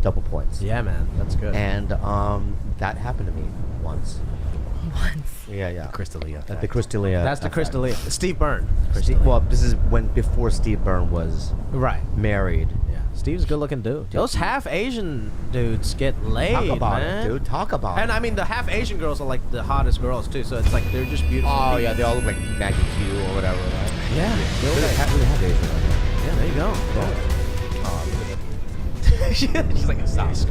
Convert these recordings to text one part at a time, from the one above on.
double points. Yeah, man, that's good. And that happened to me once. Yeah. Crystalia. The Crystalia. That's the Crystalia. Steve Byrne. Well, this is before Steve Byrne was married. Yeah. Steve's a good-looking dude. Those half Asian dudes get laid, Talk about man. it, dude. Talk about it. And I mean, the half Asian girls are like the hottest girls too. So it's like they're just beautiful. Oh yeah, they all look like Maggie Q or whatever, right? Yeah. They have Asian. Right? Yeah, there you go. She's like a soft.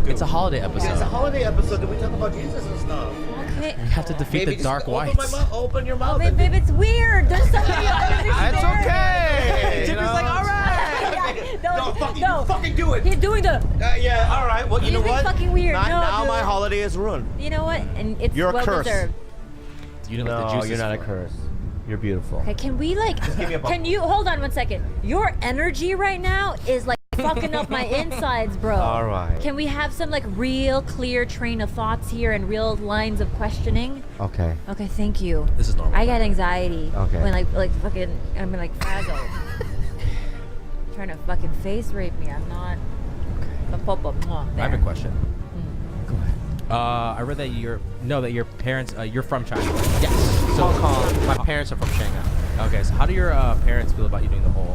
It's a holiday episode. It's a holiday episode. Did we talk about Jesus and stuff? Okay. You have to defeat the dark whites. Open your mouth. Babe, it's weird. There's so many others. That's okay. Jimmy's like, all right. No, fucking do it. He's doing the. Yeah. All right. Well, you know what? Fucking weird. Now my holiday is ruined. You know what? And it's You're a well curse. deserved. You know what the No, juice you're is not a for. curse. You're beautiful. Okay, can we like? give me a bump. Can you hold on one second? Your energy right now is like fucking up my insides, bro. All right. Can we have some like real clear train of thoughts here and real lines of questioning? Okay. Okay, thank you. This is normal. I get anxiety Okay. when like fucking I'm like frazzled. Trying to fucking face rape me. I'm not. I have a question. Go ahead. I read that your parents you're from China. Yes. So my parents are from Shanghai. Okay, so how do your parents feel about you doing the whole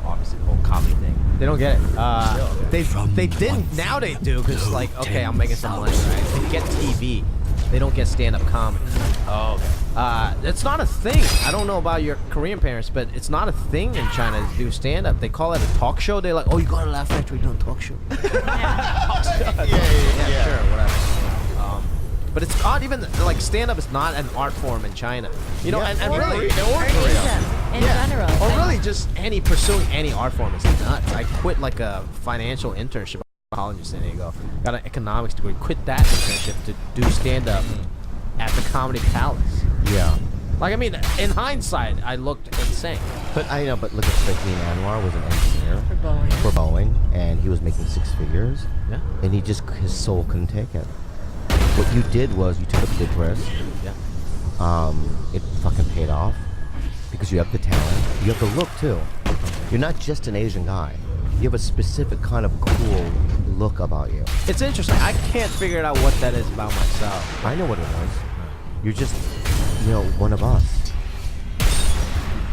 comedy thing? They don't get it. They didn't. Now they do because like okay, I'm making some money, right? They get TV. They don't get stand-up comedy. Oh, okay. It's not a thing. I don't know about your Korean parents, but it's not a thing in China to do stand-up. They call it a talk show. They're like, oh, you got a Laugh Factory, don't talk show. yeah, sure, whatever. But it's not even like stand-up is not an art form in China. You know, and really, or Korea. In general. Or really just pursuing any art form is nuts. I quit like a financial internship at college in San Diego. Got an economics degree. Quit that internship to do stand-up at the Comedy Palace. Yeah. Like, I mean, in hindsight, I looked insane. But I know, but look at Sakin Anwar was an engineer For Boeing. and he was making 6 figures. Yeah. And his soul couldn't take it. What you did was you took a big risk. Yeah. It fucking paid off because you have the talent. You have the look too. You're not just an Asian guy. You have a specific kind of cool look about you. It's interesting. I can't figure out what that is about myself. I know what it is. You're just, one of us.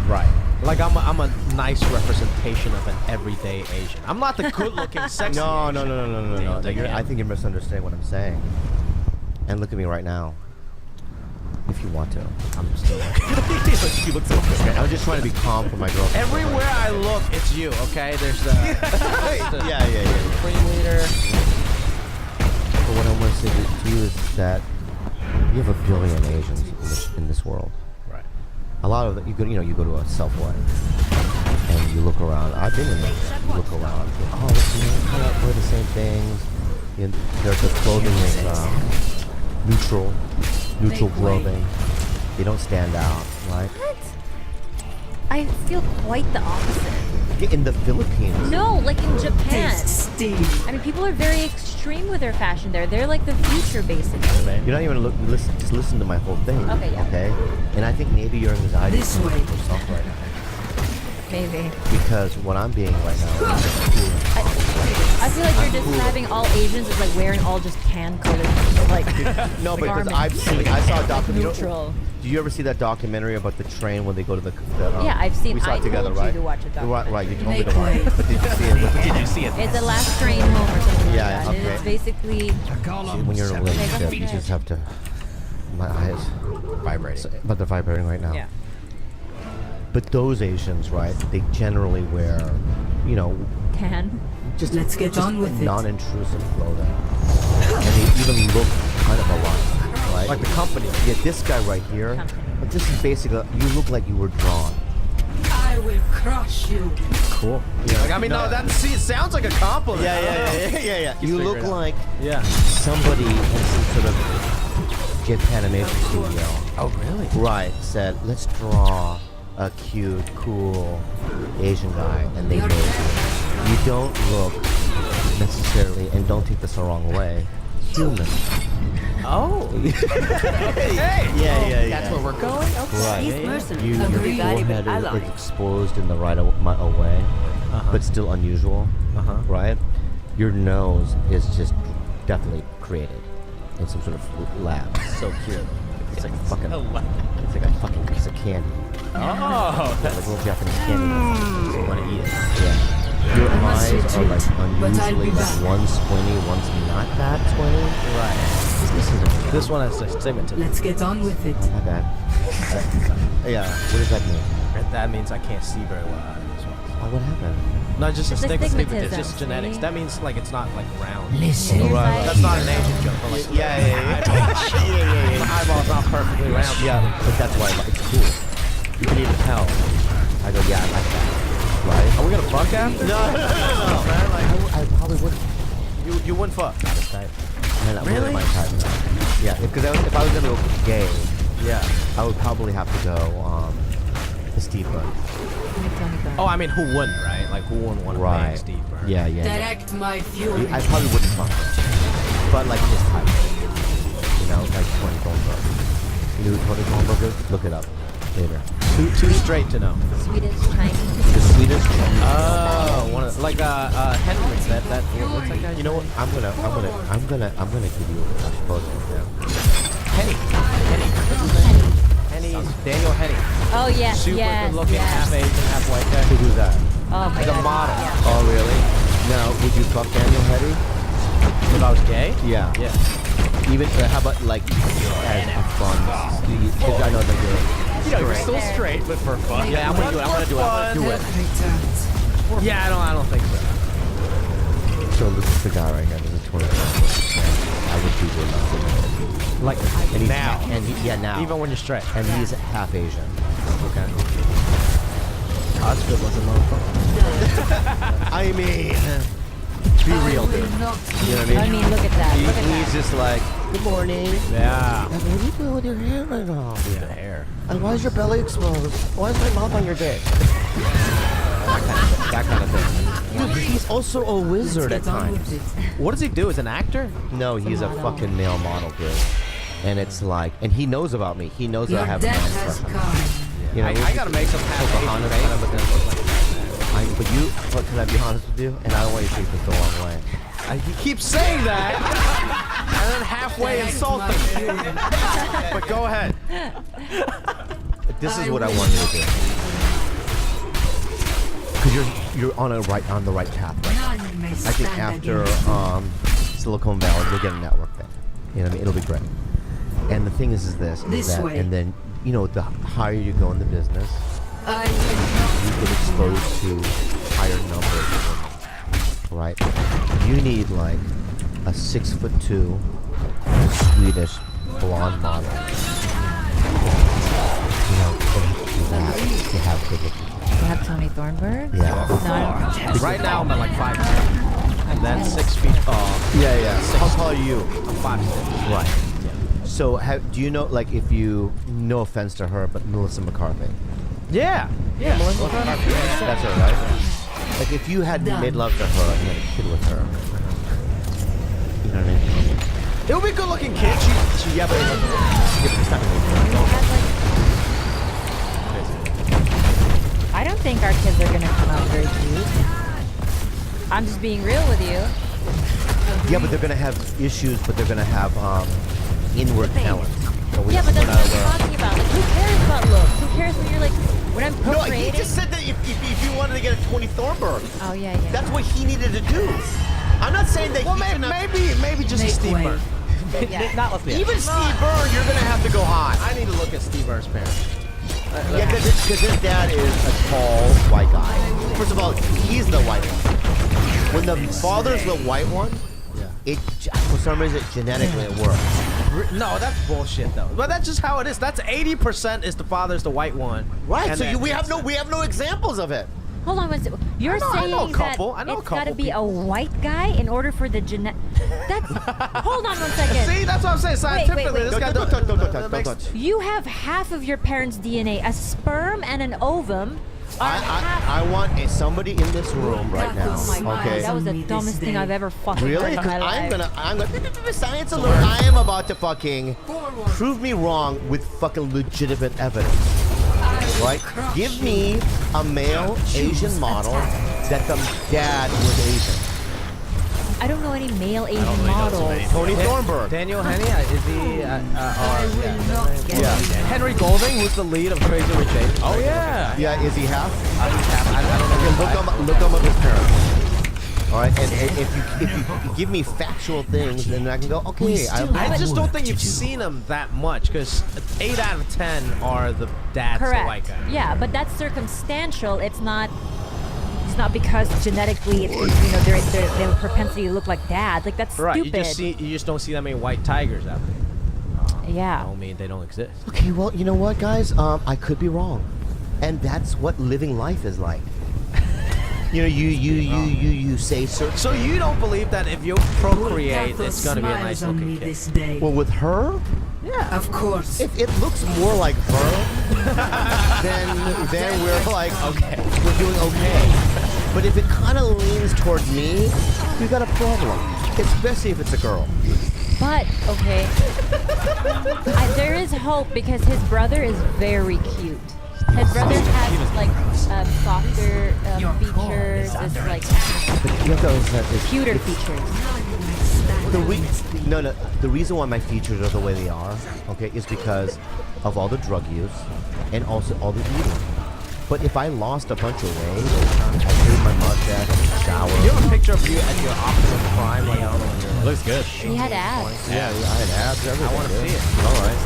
Right. Like I'm a nice representation of an everyday Asian. I'm not the good-looking, sexy. No. Asian. I think you're misunderstanding what I'm saying. And look at me right now. If you want to. I'm still. You look so good. I was just trying to be calm for my girlfriend. Everywhere I look, it's you. Okay. There's the. Yeah. Cream leader. But what I want to say to you is that you have a billion Asians in this world. Right. A lot of them, you go to a Subway and you look around. I've been in there. You look around. Kind of wear the same things. Their clothing is neutral clothing. They don't stand out, right? What? I feel quite the opposite. In the Philippines. No, like in Japan. Steve. I mean, people are very extreme with their fashion there. They're like the future, basically. You're not even just listen to my whole thing. Okay, yeah. Okay? And I think maybe your anxiety This is way. yourself right now. Maybe. Because what I'm being right now is just cool. I feel like you're describing all Asians as like wearing all just tan-colored, like No, because garments. I saw a documentary. Neutral. Do you ever see that documentary about the train when they go to the Yeah, I've seen. We saw I it together, told right? you to watch a documentary. Right, you told me Make to watch way. it. But did you see it? Did you see it? It's the last train home or something Yeah, like that. okay. It's basically. When you're in a relationship, you just have to. My eyes Vibrating. but they're vibrating right now. Yeah. But those Asians, right? They generally wear, Tan. just Let's get on with it. non-intrusive clothing, and they even look kind of alike, right? Like the company. Yeah, this guy right here. Company. But this is basically, you look like you were drawn. I will crush you. Cool. Like, I mean, no, it sounds like a compliment. Yeah. You figure look it out. like Yeah. somebody in some sort of Japan animation studio. Oh, really? Right, said, let's draw a cute, cool Asian guy, and they made you. You don't look necessarily, and don't take this the wrong way, human. Oh. Hey. Yeah. That's where we're going? Okay. Right. Each person Your agreed. forehead I is like. exposed in the right way. but still unusual, right? Your nose is just definitely created in some sort of lab. So cute. It's like fucking. It's like a fucking piece of candy. Oh, Like a little Japanese candy. you want to eat it. Yeah. Your must eyes are like retreat, but I'll unusually be back. one's squinty, one's not that squinty. Right. This isn't. This one has astigmatism. Let's get on with it. My bad. Yeah. What does that mean? That means I can't see very well out of this one. Oh, what happened? No, just It's astigmatism. It's astigmatism, just genetics. see? That means like it's not like round. Listen. Your eyes- That's not an Asian joke. But like, yeah. My eyeball's not perfectly round. Yeah, but that's why it's cool. You can even tell. I go, yeah, I like that. Right? Are we gonna fuck after? No, man. Like, I probably wouldn't. You wouldn't fuck. Man, that Really? wasn't my type. Yeah, because if I was gonna go gay, Yeah. I would probably have to go the Steve Burn. Oh, I mean, who wouldn't, right? Like, who wouldn't want to Right. bang Steve Burns? Yeah. Direct my fury. I probably wouldn't fuck him. But like his type. You know, like Tony Goldberg. You know who Tony Goldberg is? Look it up later. Too straight to know. Swedish, Chinese. The sweetest. Oh, one of like Henry. That what's that guy? You know what? I'm gonna give you a photo now. Henny. Daniel Henny. Oh yes, Super yes, good looking, yes. half Asian, half white guy. Who's that? Oh my The god. model. Yeah. Oh really? Now, would you fuck Daniel Hetty? If I was gay? Yeah. Yeah. Even how about like as a fun? Because I know that you're still straight, but for fun. Yeah, I'm gonna do it. I'm gonna do it. I'm gonna do it. Returns. Yeah, I don't think so. So this is the guy right here. This is 20. I would do nothing. Like And he's now. now. Even when you're straight. And he's half Asian. Okay. Oh, that's good looking motherfucker. I mean, be real, dude. You know what I I mean? mean, look at that. Look at He's that. just like, good morning. Yeah. Like, what are you doing with your hair right now? The hair. And why is your belly exposed? Why is my mouth on your dick? That kind of thing. Dude, he's also a wizard at Get on times. with it. What does he do? Is an actor? No, he's a fucking male model, dude. And it's like, and he knows about me. He knows that Your I have a death man has crush on him. come. You know, I gotta make some half Asian face, but then look like that. but you, but can I be honest with you? And I don't want you to take this the wrong way. He keeps saying that, and then halfway insult My them. fury. But go ahead. This is what I want you to do. Because you're on the right path right now. None may I think stand after against Silicon Valley, you'll get a network thing. You know what I mean? It'll be great. And the thing is This that, way. and then, you know, the higher you go in the business, I will you get exposed to higher numbers of women, right? You need like a 6'2" Swedish blonde model. You know, to have good looking. You have Tony Thornburg? Yeah. No. Right now I'm at like 5'10", and then 6 feet tall. Yeah. How tall are you? I'm 5'6". Right. So, do you know, like, if you, no offense to her, but Melissa McCarthy? Yeah. Melissa McCarthy. That's her, right? Like, if you had made love to her and you had a kid with her, you know what I mean? It would be a good looking kid. Yeah, but It's not gonna I don't think our kids are gonna come out very cute. I'm just being real with you. yeah, but they're gonna have issues, but they're gonna have inward talent. So we Yeah, have but to that's go what I'm out talking about. Like, who cares about looks? Who cares when you're like, when I'm there. No, he procreating? just said that if you wanted to get a Tony Thornburg, Oh yeah. that's what he needed to do. I'm not saying that well, he should not- maybe just a Make Steve way. Burr. Yeah. Not let's be Even Steve Byrne, you're gonna have to go high. I need to look at Steve Burr's parents. Yeah, because his dad is a tall white guy. First of all, he's the white one. When the father's the white one, it for some reason genetically it works. No, that's bullshit though. But that's just how it is. That's 80% is the father's the white one. Right. And So then we have no examples of it. Hold on one second. You're I know a saying couple. that I know a it's got to couple be a people. white guy in order for the genetic. That's. Hold on one second. See, that's what I'm saying. Scientifically, wait. this guy Don't touch, that makes- don't touch. You have half of your parents' DNA. A sperm and an ovum are half. I want somebody in this room right now. Oh my God. Okay. That was the This dumbest thing day. I've ever fucking Really? heard in Because my life. I'm gonna science alert. I am about to fucking prove me wrong with fucking legitimate evidence. Right? Give me a male Asian model that the dad was Asian. I don't know any male Asian models. Tony Thornburg. Daniel Henney, is he? Yeah. Henry Golding, who's the lead of Crazy Rich Asians. Oh yeah. Yeah, is he half? I don't know. Okay, look him up his parents. All right, and if you give me factual things, then I can go, okay. I just don't think you've seen them that much, because 8 out of 10 are the dad's the white Correct. guy. Yeah, but that's circumstantial. It's not because genetically, they have a propensity to look like dad. Like that's Right. stupid. You just don't see that many white tigers out there. Yeah. I don't mean they don't exist. Okay, well, you know what, guys? I could be wrong, and that's what living life is like. You know, you say certain. So you don't believe that if you procreate, it's gonna be a nice looking kid? Well, with her, Yeah. Of course. if it looks more like her, then we're like, okay, we're doing okay. But if it kind of leans toward me, we got a problem. Especially if it's a girl. But okay, there is hope because his brother is very cute. His brother has like softer features, it's like But you have to understand is cuter it's- features. The reason why my features are the way they are, okay, is because of all the drug use and also all the eating. But if I lost a bunch of weight, I paid my mustache, shower. You have a picture of you at your optimum prime, like I don't know when you're like, Looks good. He had abs. Yeah, I had abs, everything. I want to dude. see it. All right.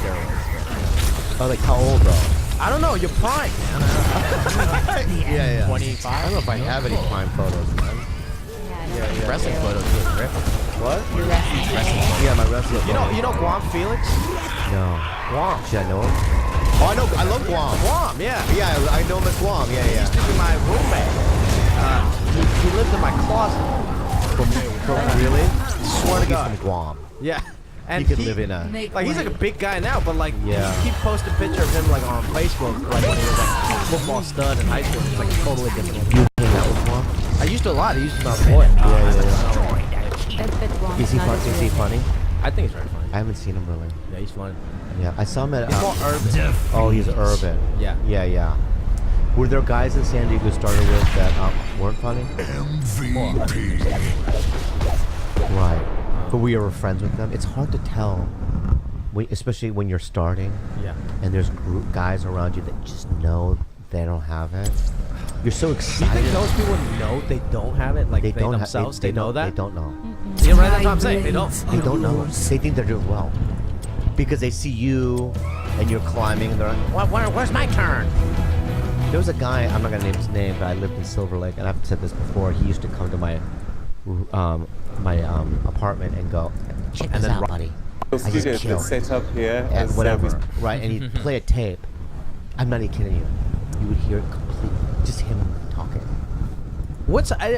Oh, like how old though? I don't know, you're prime, man. Yeah. 25. I don't know if I have any prime photos, man. Yeah, Wrestling photos. You look ripped. What? Your wrestling. Yeah, my wrestling. You know Guam Felix? No. Guam. Should I know him? Oh, I know. I love Guam. Guam, yeah. Yeah, I know him as Guam. Yeah. He used to be my roommate. He lived in my closet. From really? Swear to He's God. from Guam. Yeah. And He could live in a. like he's like a big guy now, but like Yeah. you keep posting picture of him like on Facebook, like when he was like a football stud in high school. It's like totally different. You hang out with Guam? I used to a lot. He used to be my boy. Is he fun? Is he funny? I think he's very funny. I haven't seen him really. Yeah, he's funny. Yeah, I saw him at. He's more urban. Oh, he's urban. Yeah. Yeah. Were there guys in San Diego started with that weren't funny? Right. But we were friends with them. It's hard to tell, especially when you're starting. Yeah. And there's guys around you that just know they don't have it. You're so Do you excited. think those people know they don't have it? Like they, don't themselves, they know that? They don't know. You know, right? That's what I'm saying. They don't. They don't know. They think they're doing well because they see you and you're climbing. And they're like, where's my turn? There was a guy. I'm not gonna name his name, but I lived in Silver Lake, and I've said this before. He used to come to my apartment and go, check this out, buddy. I just killed set up here and as whatever, service. right? And he'd play a tape. I'm not even kidding you. You would hear it completely, just him talking.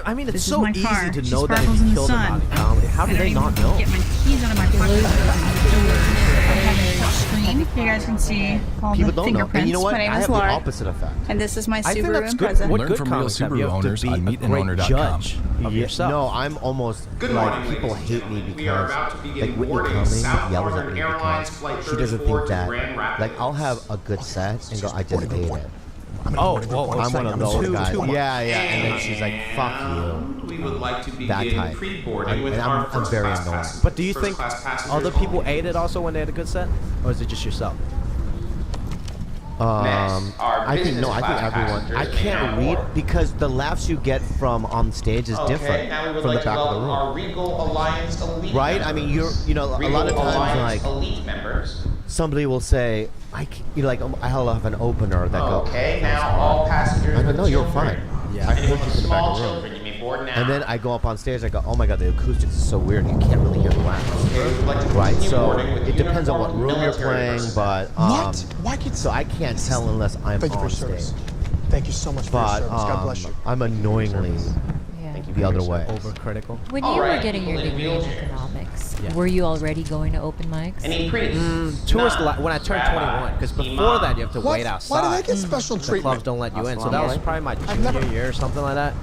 I mean, it's This is so my easy car. to She know that if sparkles you in the killed him sun. out in comedy. How do I don't they even not know? get my keys out of my pocket. I have a touch screen. You guys can see all People the don't know. fingerprints. And you know what? My name I is have the Laura, opposite effect. and this is my I think Subaru that's good. Impreza. What Learn good from real comics have Subaru you have owners to be on a great meetandownr.com. judge of yourself? No, I'm almost like people hate me We are because about to begin like Whitney boarding Cummings South yells at Northern me Airlines because Flight she doesn't 34 think to that Grand Rapids. like I'll have a good set and go I just ate it. Oh, I'm one of those guys. too much. Yeah, and then she's like, "Fuck you." We would like to That begin type. pre-boarding with And our I'm very first-class annoying. passengers. But do you think First-class passengers other people only. ate it also when they had a good set, or is it just yourself? Next, our I think business no. I think class everyone. I passengers may can't now read board. because the laughs you get from on stage is Okay, different now we would from the like to back of the welcome room. our Regal Alliance Elite Right? members. I mean, you know, a Regal lot of times Alliance like Elite members. somebody will say, like I'll have an opener that goes. Okay, now all passengers. I don't with know. You're children. fine. Yeah. I heard Anyone you with from the back small of the room. children, you may board now. And then I go up on stage. I go, oh my god, the acoustics is so weird. You can't really hear the laughs. Okay, we would like to Right. continue So boarding with it depends on what uniformed room you're military playing, personnel. but so I can't tell unless I'm Thank you for on your service. stage. Thank you so much for But your service. God bless you. I'm annoyingly Yeah. the other way. Overcritical. When you All were right, getting your people in degree in wheelchairs. economics, Yeah. were you already going to open mics? Any priests? Tourist nuns, when I turned rabbis, 21, because before imams. that you have to wait outside. Why did I get special The treatment? clubs don't let you in, so that was probably my I've junior never- year or something like that.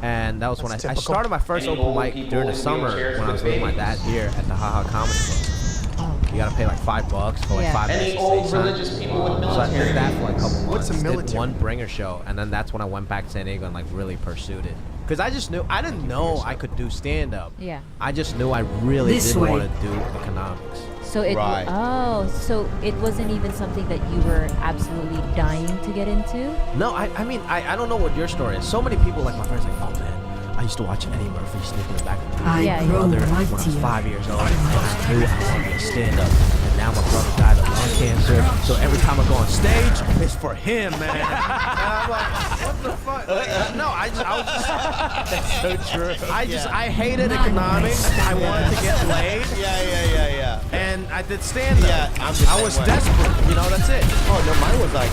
And that was when I That's typical. started my first Any open old mic people during the in summer wheelchairs when I was with with my babies? dad here at the Haha Comedy Club. You gotta pay like $5 for like Yeah. 5 minutes Any to old stage time. religious people with So I military did that for like a couple months. What's a Did military? one bringer show, and then that's when I went back to San Diego and like really pursued it. Because I just knew, I didn't know I could do stand-up. Yeah. I just knew I really This didn't way. want to do economics. So it Right. so it wasn't even something that you were absolutely dying to get into? No, I mean, I don't know what your story is. So many people, like my friends, like, oh man, I used to watch Eddie Murphy sneak in the back of the I Yeah, grow brother when I was mightier. 5 years old. And I knew I wanted to be a stand-up. And now my brother died of lung cancer. So every time I go on stage, it's for him, man. And I'm like, what the fuck? Like, no, I was just. That's so true. I hated economics. I wanted to get laid. Yeah. And I did stand-up. Yeah, I'm the I same was way. desperate. You know, that's it. Oh no, mine was like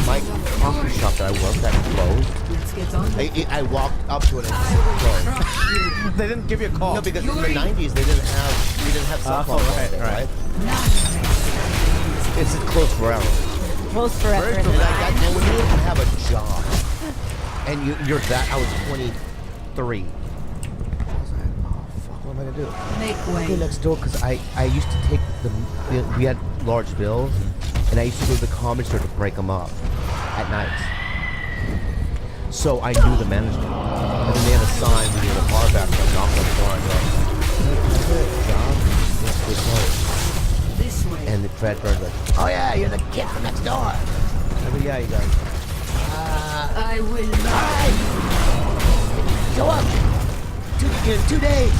my coffee shop that I worked at closed. Let's get on. I walked up to it and it closed. They didn't give you a call. No, because in the 90s we didn't have cell phones. right. It's closed forever. Close forever. in the And night. and when you don't have a job, and you're that, I was 23. I was like, oh fuck, what am I gonna do? Make Go way. next door because I used to take we had large bills, and I used to go to the comedy store to break them up at night. So I knew the management, and then they had a sign when you had a bar back. So I knocked on the door and I go, "Hey, can I get a job?" Yes, we go. This way. And the Fred Bird's like, "Oh yeah, you're the kid from next door." I go, "Yeah, you guys." I will not. Show up. 2 days.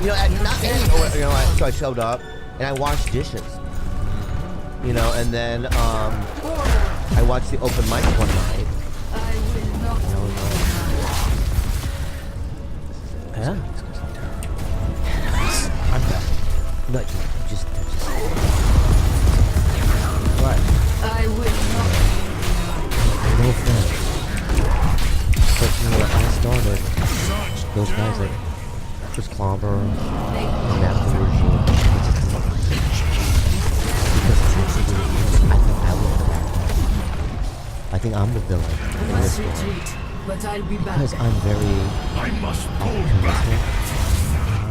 You know, at not any. You know, so I showed up and I washed dishes. You know, and then I watched the open mic one night. I will not. And I was like, Yeah. I'm back. No, just. What? I will not. No offense. But you know, when I started, those guys like Chris Clomber and Matt Regime, they just come up with shit. Because I think I'm the villain in this Must story. retreat, but I'll be back. Because I'm very optimistic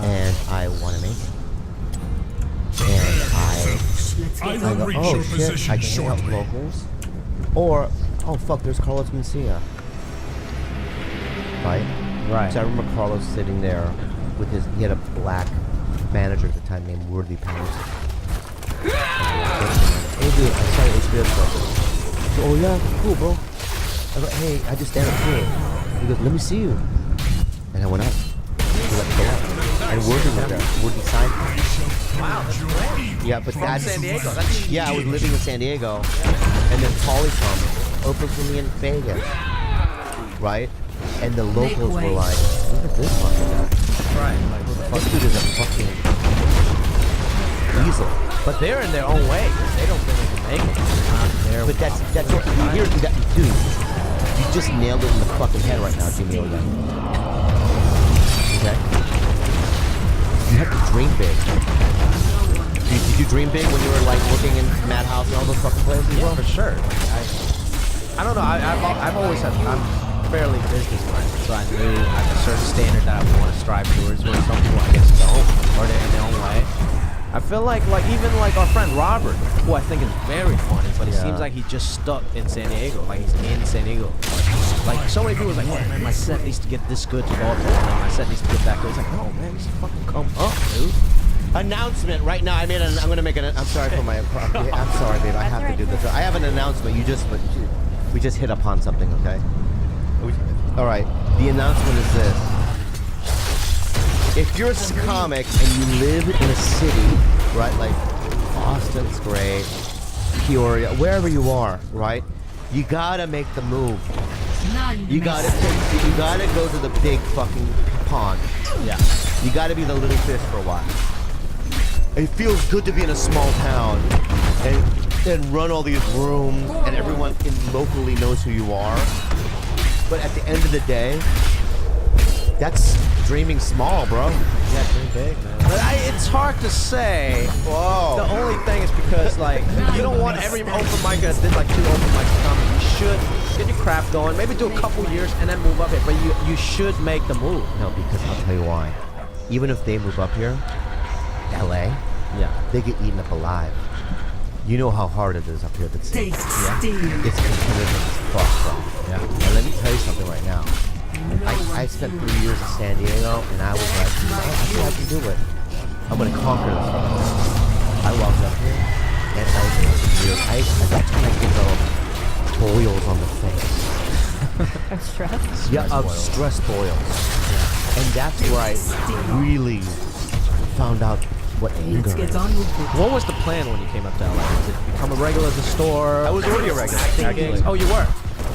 and I want to make it. And Let's I get go, on. oh shit, I can hang out with locals. Or, oh fuck, there's Carlos Mencia. Right? Right. So I remember Carlos sitting there with he had a black manager at the time named Worthy Patterson. Hey dude, I saw your HBO show. So, oh yeah, cool bro. I go, hey, I just stand up cool. He goes, let me see you. And I went up. He let me go up. And Worthy was there. Worthy signed me. Wow, that's great. Yeah, but that's San Diego. That's yeah, I was living in San Diego, and then Pauly Tom opened for me in Vegas, right? And the locals were like, "Look at this fucking guy! right. This dude is a fucking weasel." But they're in their own way. 'Cause they don't think they can make it. But that's what you hear. Dude, you just nailed it in the fucking head right now, Jimmy Oda. Okay? You have to dream big. Did you dream big when you were like working in Madhouse and all those fucking places? Yeah, bro? for sure. I don't know. I've always had. I'm fairly business minded, so I knew I had a certain standard that I want to strive towards. Where some people, I guess, don't, or they're in their own way. I feel like even like our friend Robert, who I think is very funny, but it Yeah. seems like he's just stuck in San Diego. Like he's in San Diego. Like so many people was like, "Oh man, my set needs to get this good to Baltimore. And my set needs to get that good." It's like, "No man, just fucking come up, dude." Announcement right now. I'm gonna make an. I'm sorry for my. I'm sorry, babe. I have to do this. I have an announcement. We just hit upon something. Okay. All right. The announcement is this. If you're a comic and you live in a city, right, like Boston's great, Peoria, wherever you are, right, you gotta make the move. You gotta go to the big fucking pond. Yeah. You gotta be the little fish for a while. It feels good to be in a small town and run all these rooms and everyone locally knows who you are. But at the end of the day, that's dreaming small, bro. Yeah, dream big, man. But it's hard to say. Whoa. The only thing is because, like, you don't want every open mic that did like 2 open mics to come. You should get your craft going, maybe do a couple years and then move up here. But you should make the move. No, because I'll tell you why. Even if they move up here, LA, Yeah. they get eaten up alive. You know how hard it is up here. Taste Yeah. steel. It's competitive as fuck, bro. Yeah. And let me tell you something right now. I spent 3 years in San Diego, and I was like, I think I can do it. I'm gonna conquer this place. I walked up here, and I got kind of boils on the face. Stress. Stress boils. And that's where I really found out what anger Let's get is. on with it. What was the plan when you came up to LA? Was it become a regular at the store? I was already a regular, actually. Oh, you were?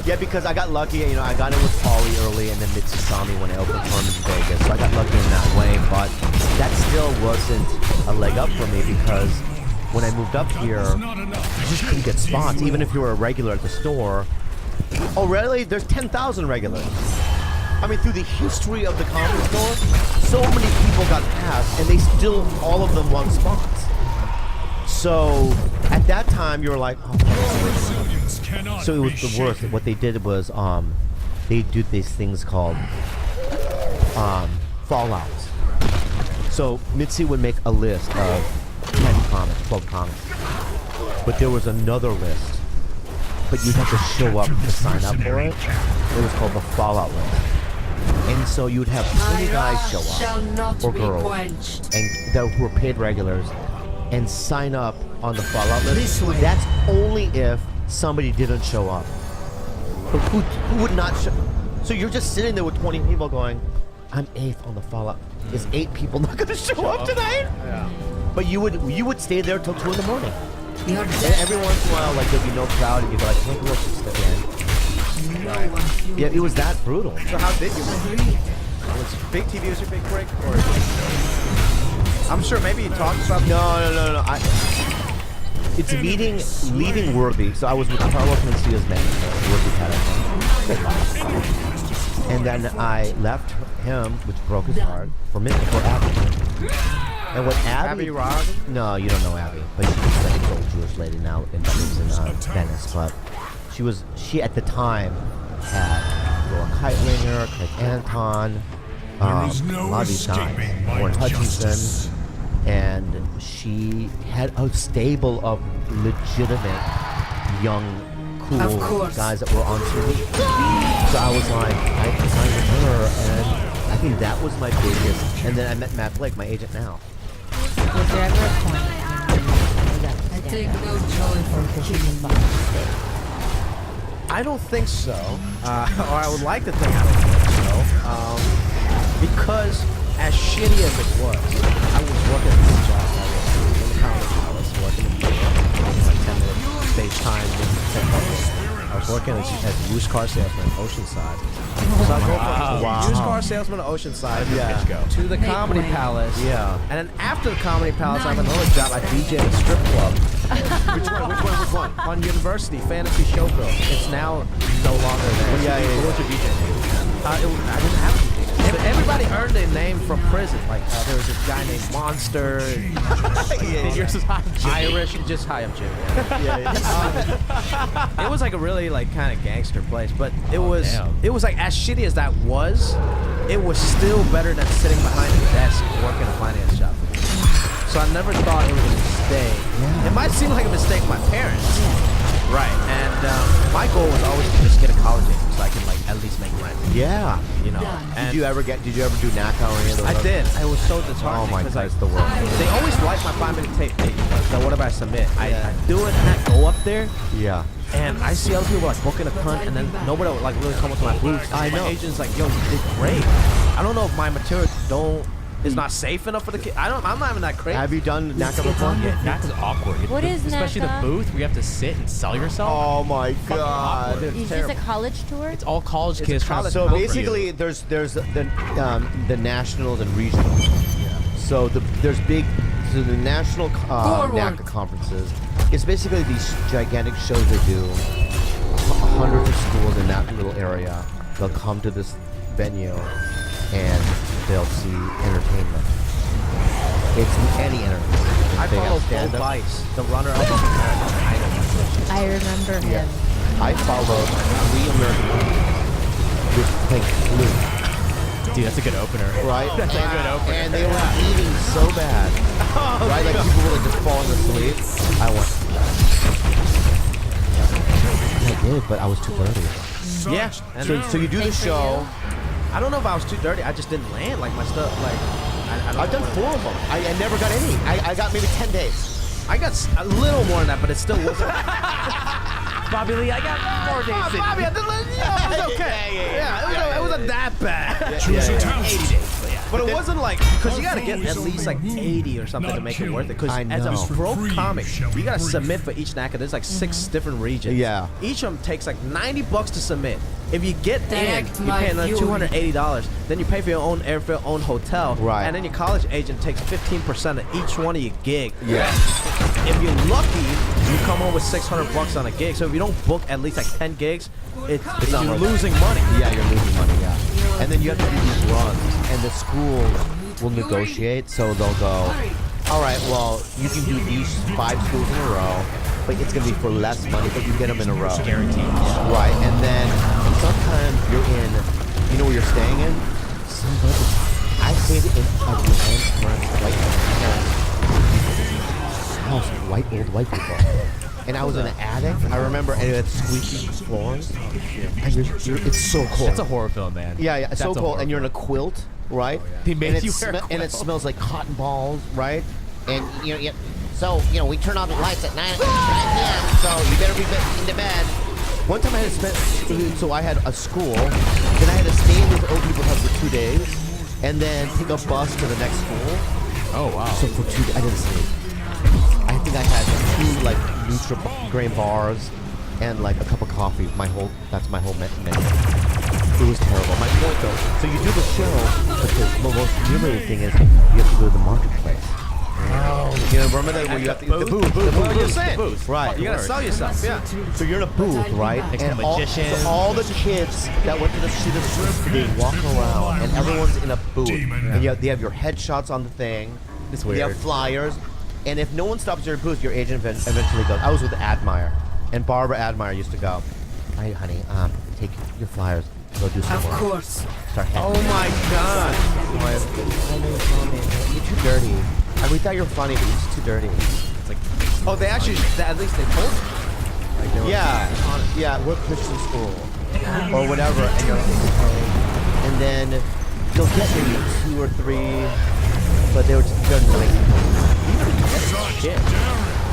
Yeah, because I got lucky. I got in with Paulie early, and then Mitzi saw me when I opened tournament in Vegas. So I got lucky in that way, but that still wasn't a leg up for me because when I moved up here, you just couldn't get spots, even if you were a regular at the store. Oh, really? There's 10,000 regulars. I mean, through the history of the comedy store, so many people got passed, and they still, all of them won spots. So, at that time, you were like, oh. So it was the worst. What they did was, they do these things called, fallouts. So, Mitzi would make a list of 10 comics, 12 comics. But there was another list. But you'd have to show up to sign up for it. It was called the fallout list. And so you'd have 20 guys show up, or girls, and that were paid regulars, and sign up on the fallout list. That's only if somebody didn't show up. But who would not show? So you're just sitting there with 20 people going, I'm 8th on the fallout. Is 8 people not going to show up tonight? Yeah. But you would stay there till 2 in the morning. You're And every once in a while, like there'd be no crowd, and you'd be like, take a look, step in. Yeah, it was that brutal. So how did you make? Was Big TV was your big break? Or I'm sure maybe you talked about... No. It's leaving Worthy. So I was with Carlos Mencia's manager, Worthy Patterson. And then I left him, which broke his heart, for Abby. And what Abby... Rock? No, you don't know Abby. But she's like an old Jewish lady now, and she lives in Venice. But she at the time had Laura Keitlinger, Craig Anton, a lot of these guys, Warren Hutchinson, and she had a stable of legitimate young, cool guys that were on TV. So I was like, I signed with her, and I think that was my biggest. And then I met Matt Blake, my agent now. Was there ever a point I take no joy from killing. I don't think so. Or I would like to think I don't think so. Because as shitty as it was, I was working at this job. I was in the Comedy Palace, working in like 10 minutes stage time. I was working as a used car salesman in Oceanside. So I go from used car salesman to Oceanside to the Comedy Palace. Yeah. And then after the Comedy Palace, I have another job. I DJ at a strip club. Which one? On University, Fantasy Showgirl. It's now no longer there. Yeah. What's your DJ name? I didn't have a DJ. Everybody earned their name from prison. Like there was this guy named Monster. And yours is Irish. Just hi, I'm Jim. It was like a really like kind of gangster place, but it was like as shitty as that was, it was still better than sitting behind a desk working a finance job. So I never thought it was a mistake. It might seem like a mistake to my parents. Right, and my goal was always to just get a college degree so I can like at least make rent. Yeah. You know. And Did you ever do NACA or any of those? I did. I was so disheartened. Oh my because God, it's the worst. They always like my 5-minute tape. So whatever I submit, I do it and I go up there. Yeah. And I see other people like booking a cunt, and then nobody would like really come up to my booth. I know. My agent's like, "Yo, you did great." I don't know if my material is not safe enough for the kid. I'm not even that crazy. Have you done NACA before? Yeah, NACA's awkward. What is Especially NACA? the booth where you have to sit and sell yourself. Oh my God. Dude, Is it's this a terrible. college tour? It's all college It's kids a trying to college- So book you. basically, there's the nationals and regionals. So there's the national NACA conferences. It's basically these gigantic shows they do. Hundreds of schools in that little area. They'll come to this venue and they'll see entertainment. It's any entertainment. I They have follow Bo stand-up. Bice, the runner of American Idol. I remember him. I followed 3 American Idol with playing flute. Dude, that's a good opener. Right? That's a good opener. And they were eating so bad. Right? Like people were like just falling asleep. I went. I did, but I was too dirty. Yeah. And So you do the Thanks for show, I don't know if I was too dirty. I just didn't land. Like my stuff, like I don't I've done know. 4 of them. I never got any. I got maybe 10 days. I got a little more than that, but it still wasn't. Bobby Lee, I got 4 days. in. Bobby, I did, it was okay. Yeah, it wasn't that bad. Choose your town. 80 days, but yeah. But it wasn't like, because you got to get at least like 80 or something to make it worth it. Because I as know. a pro comic, you got to submit for each NACA. There's like 6 different regions. Yeah. Each of them takes like $90 to submit. If you get in, Direct you my pay another fury. $280. Then you pay for your own airfare, own hotel. Right. And then your college agent takes 15% of each one of your gig. Yeah. If you're lucky, you come home with $600 on a gig. So if you don't book at least like 10 gigs, It's you're not worth it. losing money. Yeah, you're losing money, yeah. And then you have to do these runs, and the school will negotiate, so they'll go, all right, well, you can do these 5 schools in a row, but it's going to be for less money, but you get them in a row. Guaranteed. Right, and then sometimes you're in, you know where you're staying in? I stayed in a white house, old white people. And I was in an attic. I remember, and it had squeaky floors. And it's so cold. That's a horror film, man. Yeah, it's so That's a cold, horror and you're in a film. quilt, right? They make and you wear a and it quilt. smells like cotton balls, right? And so we turn off the lights at 9 p.m. So you better be into bed. One time I had to spend, so I had a school, then I had to stay in this old people's house for 2 days, and then take a bus to the next school. Oh, wow. So for 2 days, I didn't sleep. I think I had 2 like Nutri-Grain bars and like a cup of coffee. That's my whole menu. It was terrible. My point though, so you do the show, but the most humiliating thing is you have to go to the marketplace. Oh, you know, remember that where you have to the booth, What you're saying. right? You got to sell yourself, yeah. So you're in a booth, right? Next And to magicians. so all the kids that went to the shoot of they walk around, and everyone's in a booth, and they have your headshots on the thing. It's You weird. have flyers, and if no one stops your booth, your agent eventually goes. I was with Admire, and Barbara Admire used to go. All right, honey, take your flyers, go do some Of work. course. Start Oh heading. my God. You're too dirty. We thought you were funny, but you're just too dirty. It's like, Oh, they actually, at least they told you. Like they were Yeah, we're Christian school, or whatever, and you're like, okay. And then you'll get maybe 2 or 3, but they're like, shit.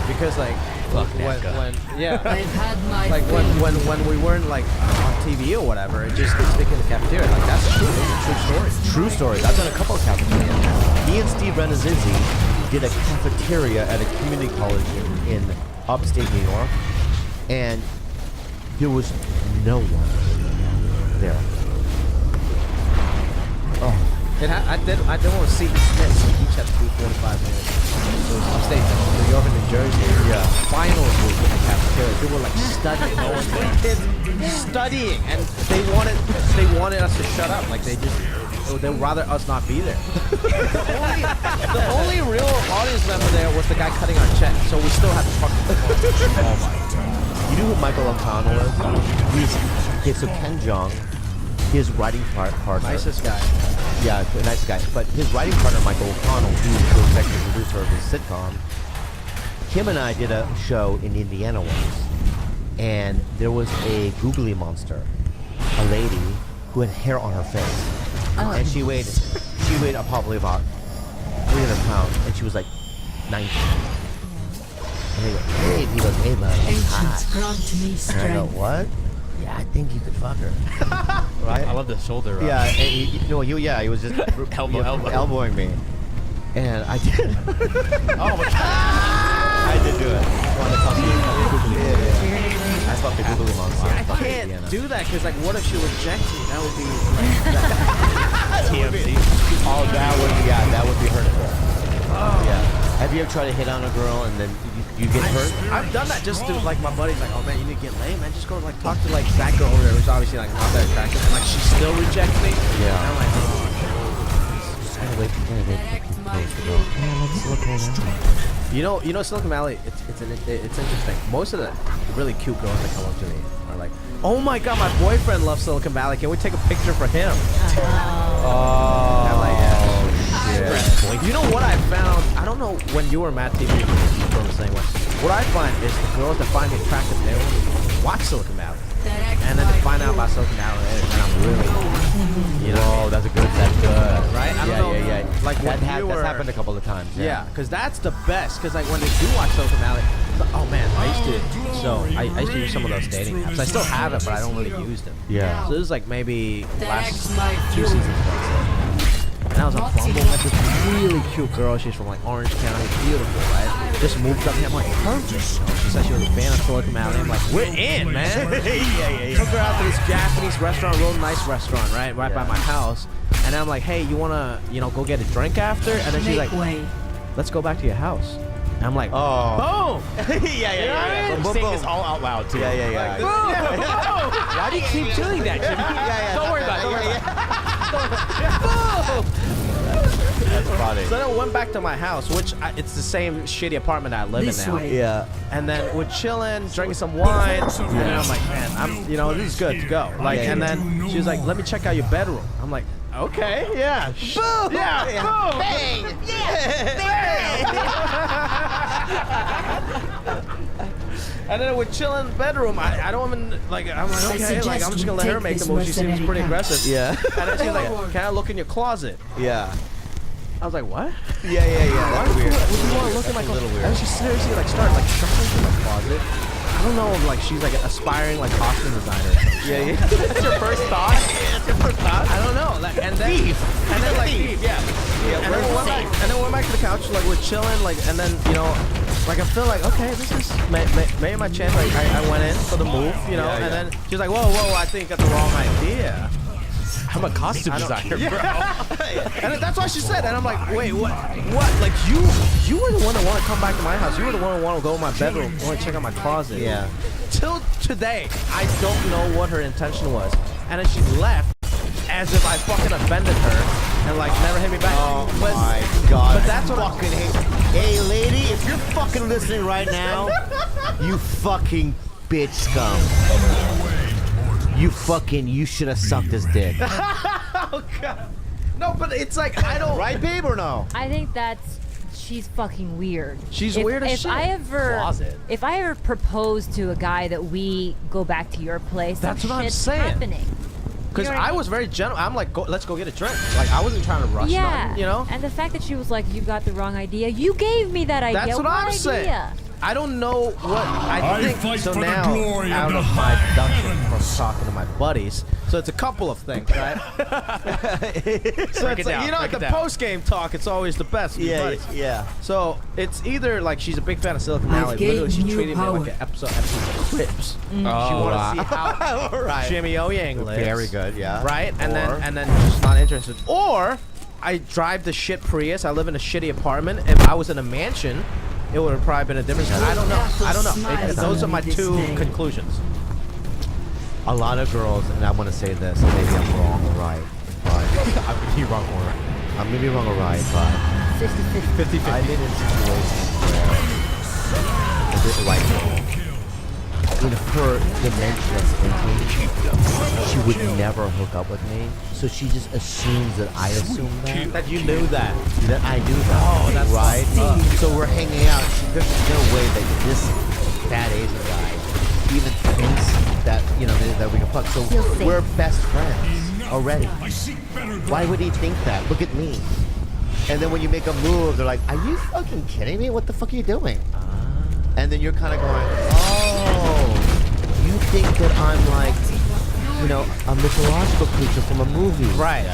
Because like Fuck when yeah, I've had my like fill. when we weren't like on TV or whatever, it just gets stick in the cafeteria. Like that's true. Those are true stories. true stories. I've done a couple of cafeterias. Me and Steve Renazizi did a cafeteria at a community college in upstate New York, and there was no one there. Oh. I did one with Seton Smith. So each had to do 45 minutes. So it was upstate New York and New Jersey. Yeah. Finals week in the cafeteria. They were like studying. No one kids studying, and they wanted us to shut up. Like they'd rather us not be there. the only real audience member there was the guy cutting our check. So we still had to fucking perform. Oh my God. You know who Michael O'Connell is? Okay, so Ken Jeong, his writing partner. Nicest guy. Yeah, a nice guy. But his writing partner, Michael O'Connell, who's the executive producer of his sitcom, him and I did a show in Indiana once, and there was a googly monster, a lady who had hair on her face, and she weighed probably about 300 pounds, and she was like 19. And he goes, hey, bud, Ancients hot. grant me And I go, strength. what? Yeah, I think you could fuck her. Right? I love the shoulder. Yeah, and he was just elbowing me, and I did. Oh my God. I did do it. I wanted to fuck you. I fucked the googly monster. I can't do that because like, what if she rejects me? That would be like TMZ. Oh, that would be hurtful. Yeah. Have you ever tried to hit on a girl and then you get hurt? I've done that just to like my buddy's like, oh man, you need to get laid, man. Just go like talk to like that girl over there who's obviously like not that attractive, and like she still rejects me. Yeah. And I'm like, oh. Just gotta wait for close to go. Yeah, let's look right now. You know, Silicon Valley. It's interesting. Most of the really cute girls that come up to me are like, oh my God, my boyfriend loves Silicon Valley. Can we take a picture for him? Oh, I'm like, yeah. shit. You know what I found? I don't know when you were Matt TV, you feel the same way. What I find is the girls that find me attractive, they only watch Silicon Valley. And then to find out about Silicon Valley, and I'm really You know? Oh, that's good. That's good. Right? I don't know. Yeah. Like That when you were, that's happened a couple of times. Yeah, because that's the best. Because like when they do watch Silicon Valley, it's like, oh man, I used to use some of those dating apps. I still have it, but I don't really use them. Yeah. So this is like maybe last Thanks, my 2 seasons ago. And I was on Bumble, met this really cute girl. She's from like Orange County, beautiful, right? Just moved up here. I'm like, perfect. You know? She said she was a fan of Silicon Valley. I'm like, we're in, man. yeah. Took her out to this Japanese restaurant, real nice restaurant, right by my house. And then I'm like, hey, you wanna, go get a drink after? And then she's like, let's go back to your house. And I'm like, boom! yeah. Boom, Saying boom. this all out loud too. Yeah. Boom! Why do you keep doing that, Jimmy? Don't worry about it. Boom! That's funny. So then I went back to my house, which it's the same shitty apartment I live in now. Yeah. And then we're chilling, drinking some wine, and then I'm like, man, this is good to go. Like, and then she was like, let me check out your bedroom. I'm like, okay, yeah. Boom! Yeah, boom! Bang! And then we're chilling in the bedroom. I don't even, I'm like, okay, like, I'm just gonna let her make the move. She seems pretty aggressive. Yeah. And then she's like, can I look in your closet? Yeah. I was like, what? Yeah. That's weird. What do you want to look in my closet? And she seriously started shuffling through my closet. I don't know if she's like an aspiring costume designer. Yeah. That's your first thought? That's your first thought? I don't know. And then thief. And then thief. Yeah. And then we went back to the couch. Like we're chilling. And then I feel like okay, this is maybe my chance. I went in for the move. And then she's like, whoa, I think you got the wrong idea. I'm a costume designer, bro. And that's what she said. And I'm like, wait, what? Like, you were the one that wanted to come back to my house. You were the one that wanted to go in my bedroom, want to check out my closet. Yeah. Till today, I don't know what her intention was. And then she left as if I fucking offended her and, never hit me back. Oh, my God. But that's what I fucking hate. Hey, lady, if you're fucking listening right now, you fucking bitch scum. You should have sucked his dick. Oh, God. No, but it's like, I don't... Right, babe, or no? I think she's fucking weird. She's weird as shit. If I ever propose to a guy that we go back to your place, that's what I'm shit's saying. happening. Because I was very gentle. I'm like, let's go get a drink. I wasn't trying to rush nothing, And the fact that she was like, you got the wrong idea. You gave me that idea. That's what I'm saying. I don't know what I think. So now, out of my deduction from talking to my buddies, so it's a couple of things, right? So it's the post-game talk, it's always the best. With buddies. Yeah. So it's either she's a big fan of Silicon Valley. Literally, she treated me like an episode of Crips. She wanted to see how Jimmy O Yang lives. Very good. Yeah. Right, and then she's not interested. Or I drive the shit Prius. I live in a shitty apartment. If I was in a mansion, it would have probably been a different story. I don't know. Those are my two conclusions. A lot of girls, and I want to say this, maybe I'm wrong or right, but I could be wrong or right. I may be wrong or right, but 50-50. I've been in situations where the right girl, in her dimensionless thinking, she would never hook up with me. So she just assumes that I assume that. That you knew that. That I do that. Oh, that's right. So we're hanging out. There's no way that this fat Asian guy even thinks that that we can fuck. So we're best friends already. Why would he think that? Look at me. And then when you make a move, they're like, "Are you fucking kidding me? What the fuck are you doing?" And then you're kind of going, "Oh, you think that I'm like, a mythological creature from a movie?" Right.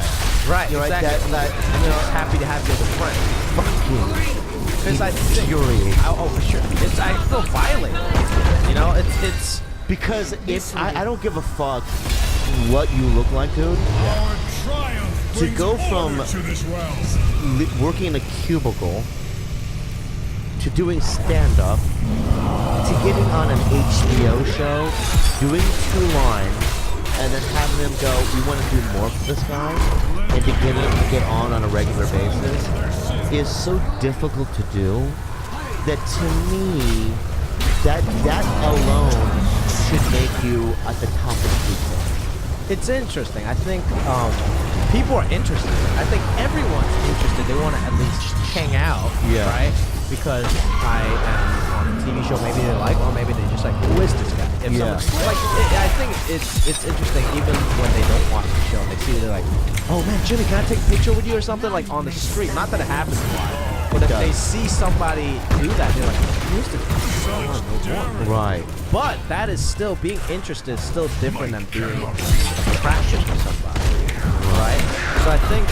You're Exactly. like that. Happy to have you as a friend. Fuck you. Because I Infuriating. oh, for sure. I feel violated. It's Because I don't give a fuck what you look like, dude. To go from working in a cubicle to doing stand-up to getting on an HBO show, doing 2 lines, and then having them go, we want to do more for this guy, and to get on a regular basis is so difficult to do that to me, that alone should make you at the top of the food chain. It's interesting. I think people are interested. I think everyone's interested. They want to at least hang out, right? Because I am on a TV show maybe they like, or maybe they just like, who is this guy? If Yeah. someone, like, I think it's interesting even when they don't watch the show and they see it, they're like, oh man, Jimmy, can I take a picture with you or something, like on the street? Not that it happens a lot, but if they see somebody do that, they're like, who's the one? Right. But that is still, being interested is still different than being attracted to somebody, right? So I think,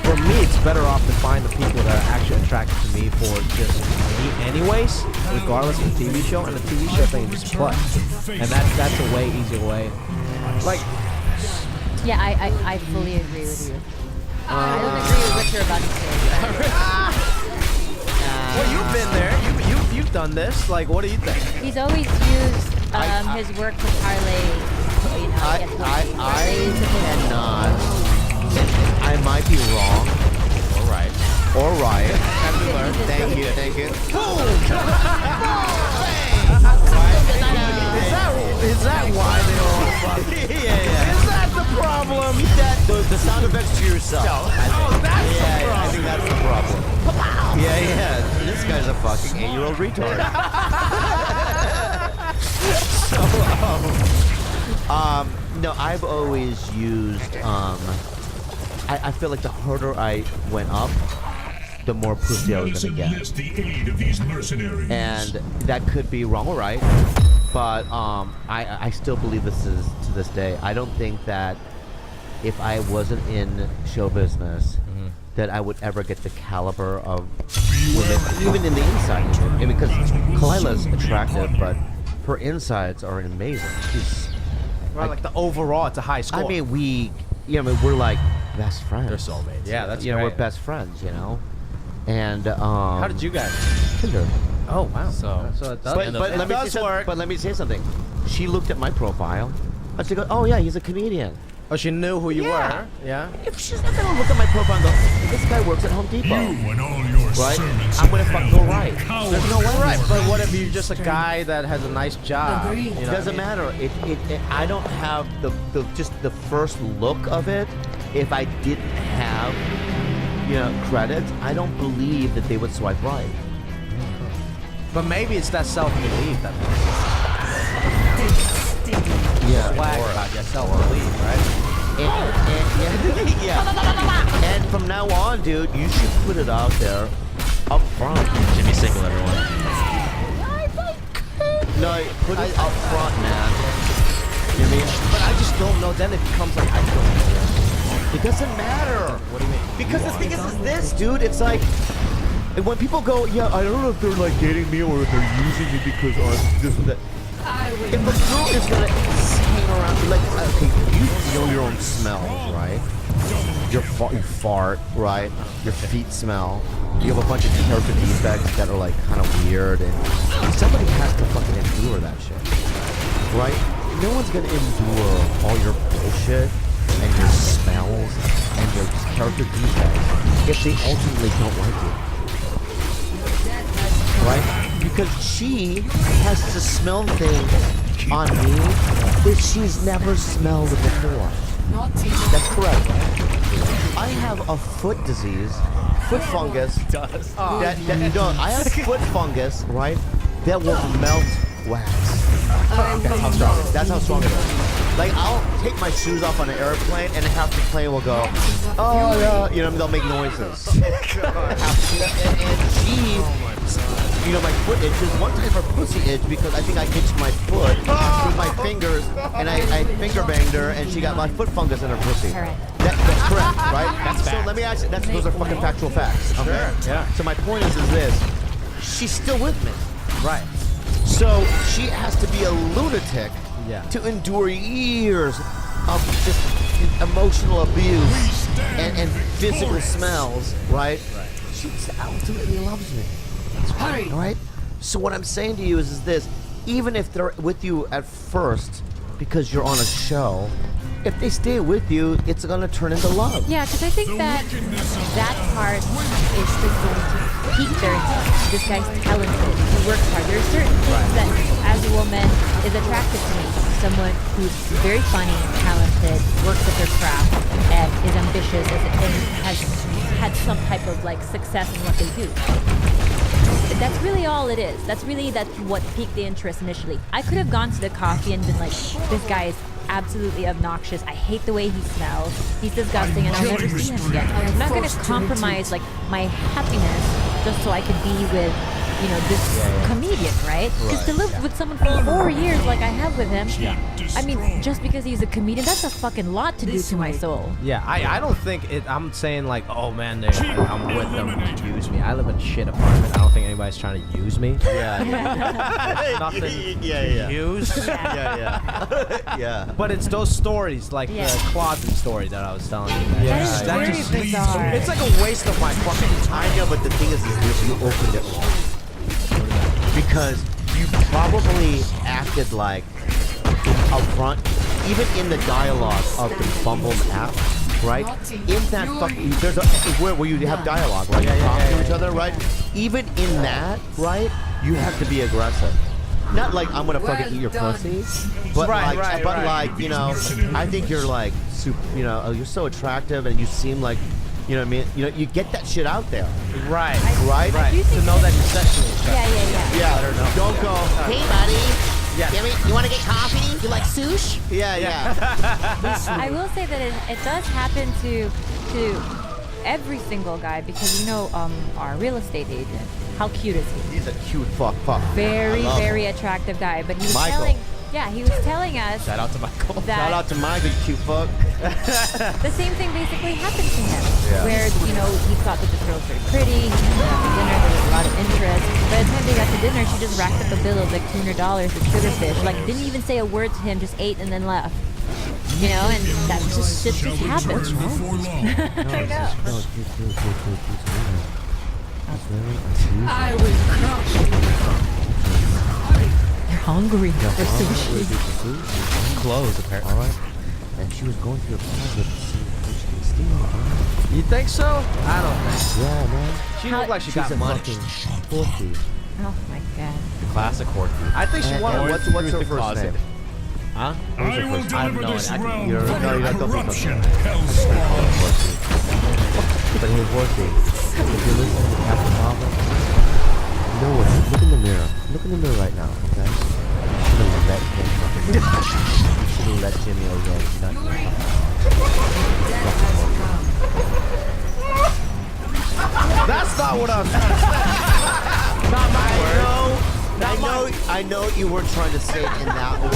for me, it's better off to find the people that are actually attracted to me for just me anyways, regardless of the TV show. And the TV show thing is just play. And that's a way easier way. Like, Yeah, I fully agree with you. I don't agree with what you're about to say. well, you've been there. You've done this. Like, what do you think? He's always used his work to parlay, you know, I cannot. I might be wrong. All right. Thank you. Is that why they all fuck? Yeah. Is that the problem? The sound effects to yourself. I think that's the problem. Yeah. This guy's a fucking 8-year-old retard. No, I've always used. I feel like the harder I went up, the more pussy I was gonna get. And that could be wrong or right, but I still believe this is to this day. I don't think that if I wasn't in show business, that I would ever get the caliber of women, even in the inside. I mean, because Kalila's attractive, but her insides are amazing. She's Right, like the overall, it's a high score. I mean, we're like best friends. They're soulmates. Yeah, that's we're great. best friends, And How did you guys? Tinder. Oh wow. So it does. But let me say work. But let me say something. She looked at my profile, and she goes, "Oh yeah, he's a comedian." Oh, she knew who you Yeah. were. Yeah. If she's not gonna look at my profile and go, "This guy works at Home Depot," and all your right? servants I'm gonna fucking go right. Cowards. There's no way. Right, but what if you're just a guy that has a nice job? Agreed. You know It what doesn't I mean? matter. I don't have just the first look of it. If I didn't have, credits, I don't believe that they would swipe right. But maybe it's that self-belief that Yeah. swag about your self-belief, right? And from now on, dude, you should put it out there up front. Jimmy single, everyone. No, put it up front, man. You know what I mean? But I just don't know. Then it becomes like, I don't. It doesn't matter. What do you mean? Because the thing is this, dude. It's like when people go, yeah, I don't know if they're like dating me or if they're using me because I'm this and that. If a girl is gonna hang around, like, okay, you know your own smells, right? You fart, right? Your feet smell. You have a bunch of character defects that are like kind of weird, and somebody has to fucking endure that shit, right? No one's gonna endure all your bullshit and your smells and your character defects if they ultimately don't like you, right? Because she has to smell things on me that she's never smelled before. That's correct. I have a foot disease, foot fungus. I have foot fungus, right? That will melt wax. That's how strong it is. Like, I'll take my shoes off on an airplane, and half the plane will go, oh yeah, they'll make noises. And she. My foot itches. One time her pussy itched because I think I itched my foot with my fingers, and I finger banged her, and she got my foot fungus in her pussy. Correct. That's correct, right? That's so let me ask you. Those are fucking factual facts. Okay. Sure, yeah. So my point is this: she's still with me, Right. so she has to be a lunatic Yeah. to endure years of just emotional abuse and physical smells, right? Right. She ultimately loves me. Hurry. All right. So what I'm saying to you is this: even if they're with you at first because you're on a show, if they stay with you, it's gonna turn into love. Yeah, because I think that part is just going to pique their interest. This guy's talented. He works hard. There are certain things that, as a woman, is attractive to me. Someone who's very funny, talented, works at their craft, and is ambitious, and has had some type of like success in what they do. That's really all it is. That's what piqued the interest initially. I could have gone to the coffee and been like, this guy is absolutely obnoxious. I hate the way he smells. He's disgusting, and I'll never see him again. I'm not gonna compromise like my happiness just so I could be with, you know, this comedian, right? Because to live with someone for 4 years like I have with him, I mean, just because he's a comedian, that's a fucking lot to do to my soul. Yeah, I don't think it. I'm saying like, oh man, I'm with them to use me. I live in a shit apartment. I don't think anybody's trying to use me. Yeah. Nothing Yeah. to use. Yeah. But it's those stories, like the closet story that I was telling you. That is That very just- bizarre. It's like a waste of my fucking time. I know, but the thing is you opened it wrong. Because you probably acted like up front, even in the dialogue of the Bumble app, right? In that fucking, there's a where you have dialogue, right? You talk to each other, right? Even in that, right? You have to be aggressive. Not like I'm gonna fucking eat your pussy, but like you know, I think you're like super, you know, you're so attractive and you seem like, you know what I mean? You know, you get that shit out there. Right. To know that you're sexual. Yeah. Let her know. Don't go, hey buddy. Yeah. You want to get coffee? You like sush? Yeah. I will say that it does happen to every single guy, because you know our real estate agent. How cute is he? He's a cute fuck. Very attractive guy. But he was Michael. he was telling us Shout out to Michael. that Shout out to Michael, you cute fuck. the same thing basically happened to him, where, you know, he thought that this girl was very pretty, he came out to dinner, there was a lot of interest. By the time they got to dinner, she just racked up a bill of like $200 with sugar fish. Like, didn't even say a word to him, just ate and then left. You know, and that just shit just happens. I will crush you. They're hungry for sushi. Clothes, apparently. All right. And she was going through a closet to see if she can steal. You think so? I don't think. Yeah, man. She looked like she She's got a money. fucking whore. Oh my god. The classic whore thief. I think she And wanted what's her first name? Huh? I will deliver this realm You're- from no, you're the not talking about corruption that. hellspawn. But hey, Worthy, if you're listening to Captain Marvel, you know what? Look in the mirror. Look in the mirror right now, okay? You should have let him fucking. You should have let Jimmy O'Day not That's not what I'm trying to say. Not my word. I know you weren't trying to say it in that way,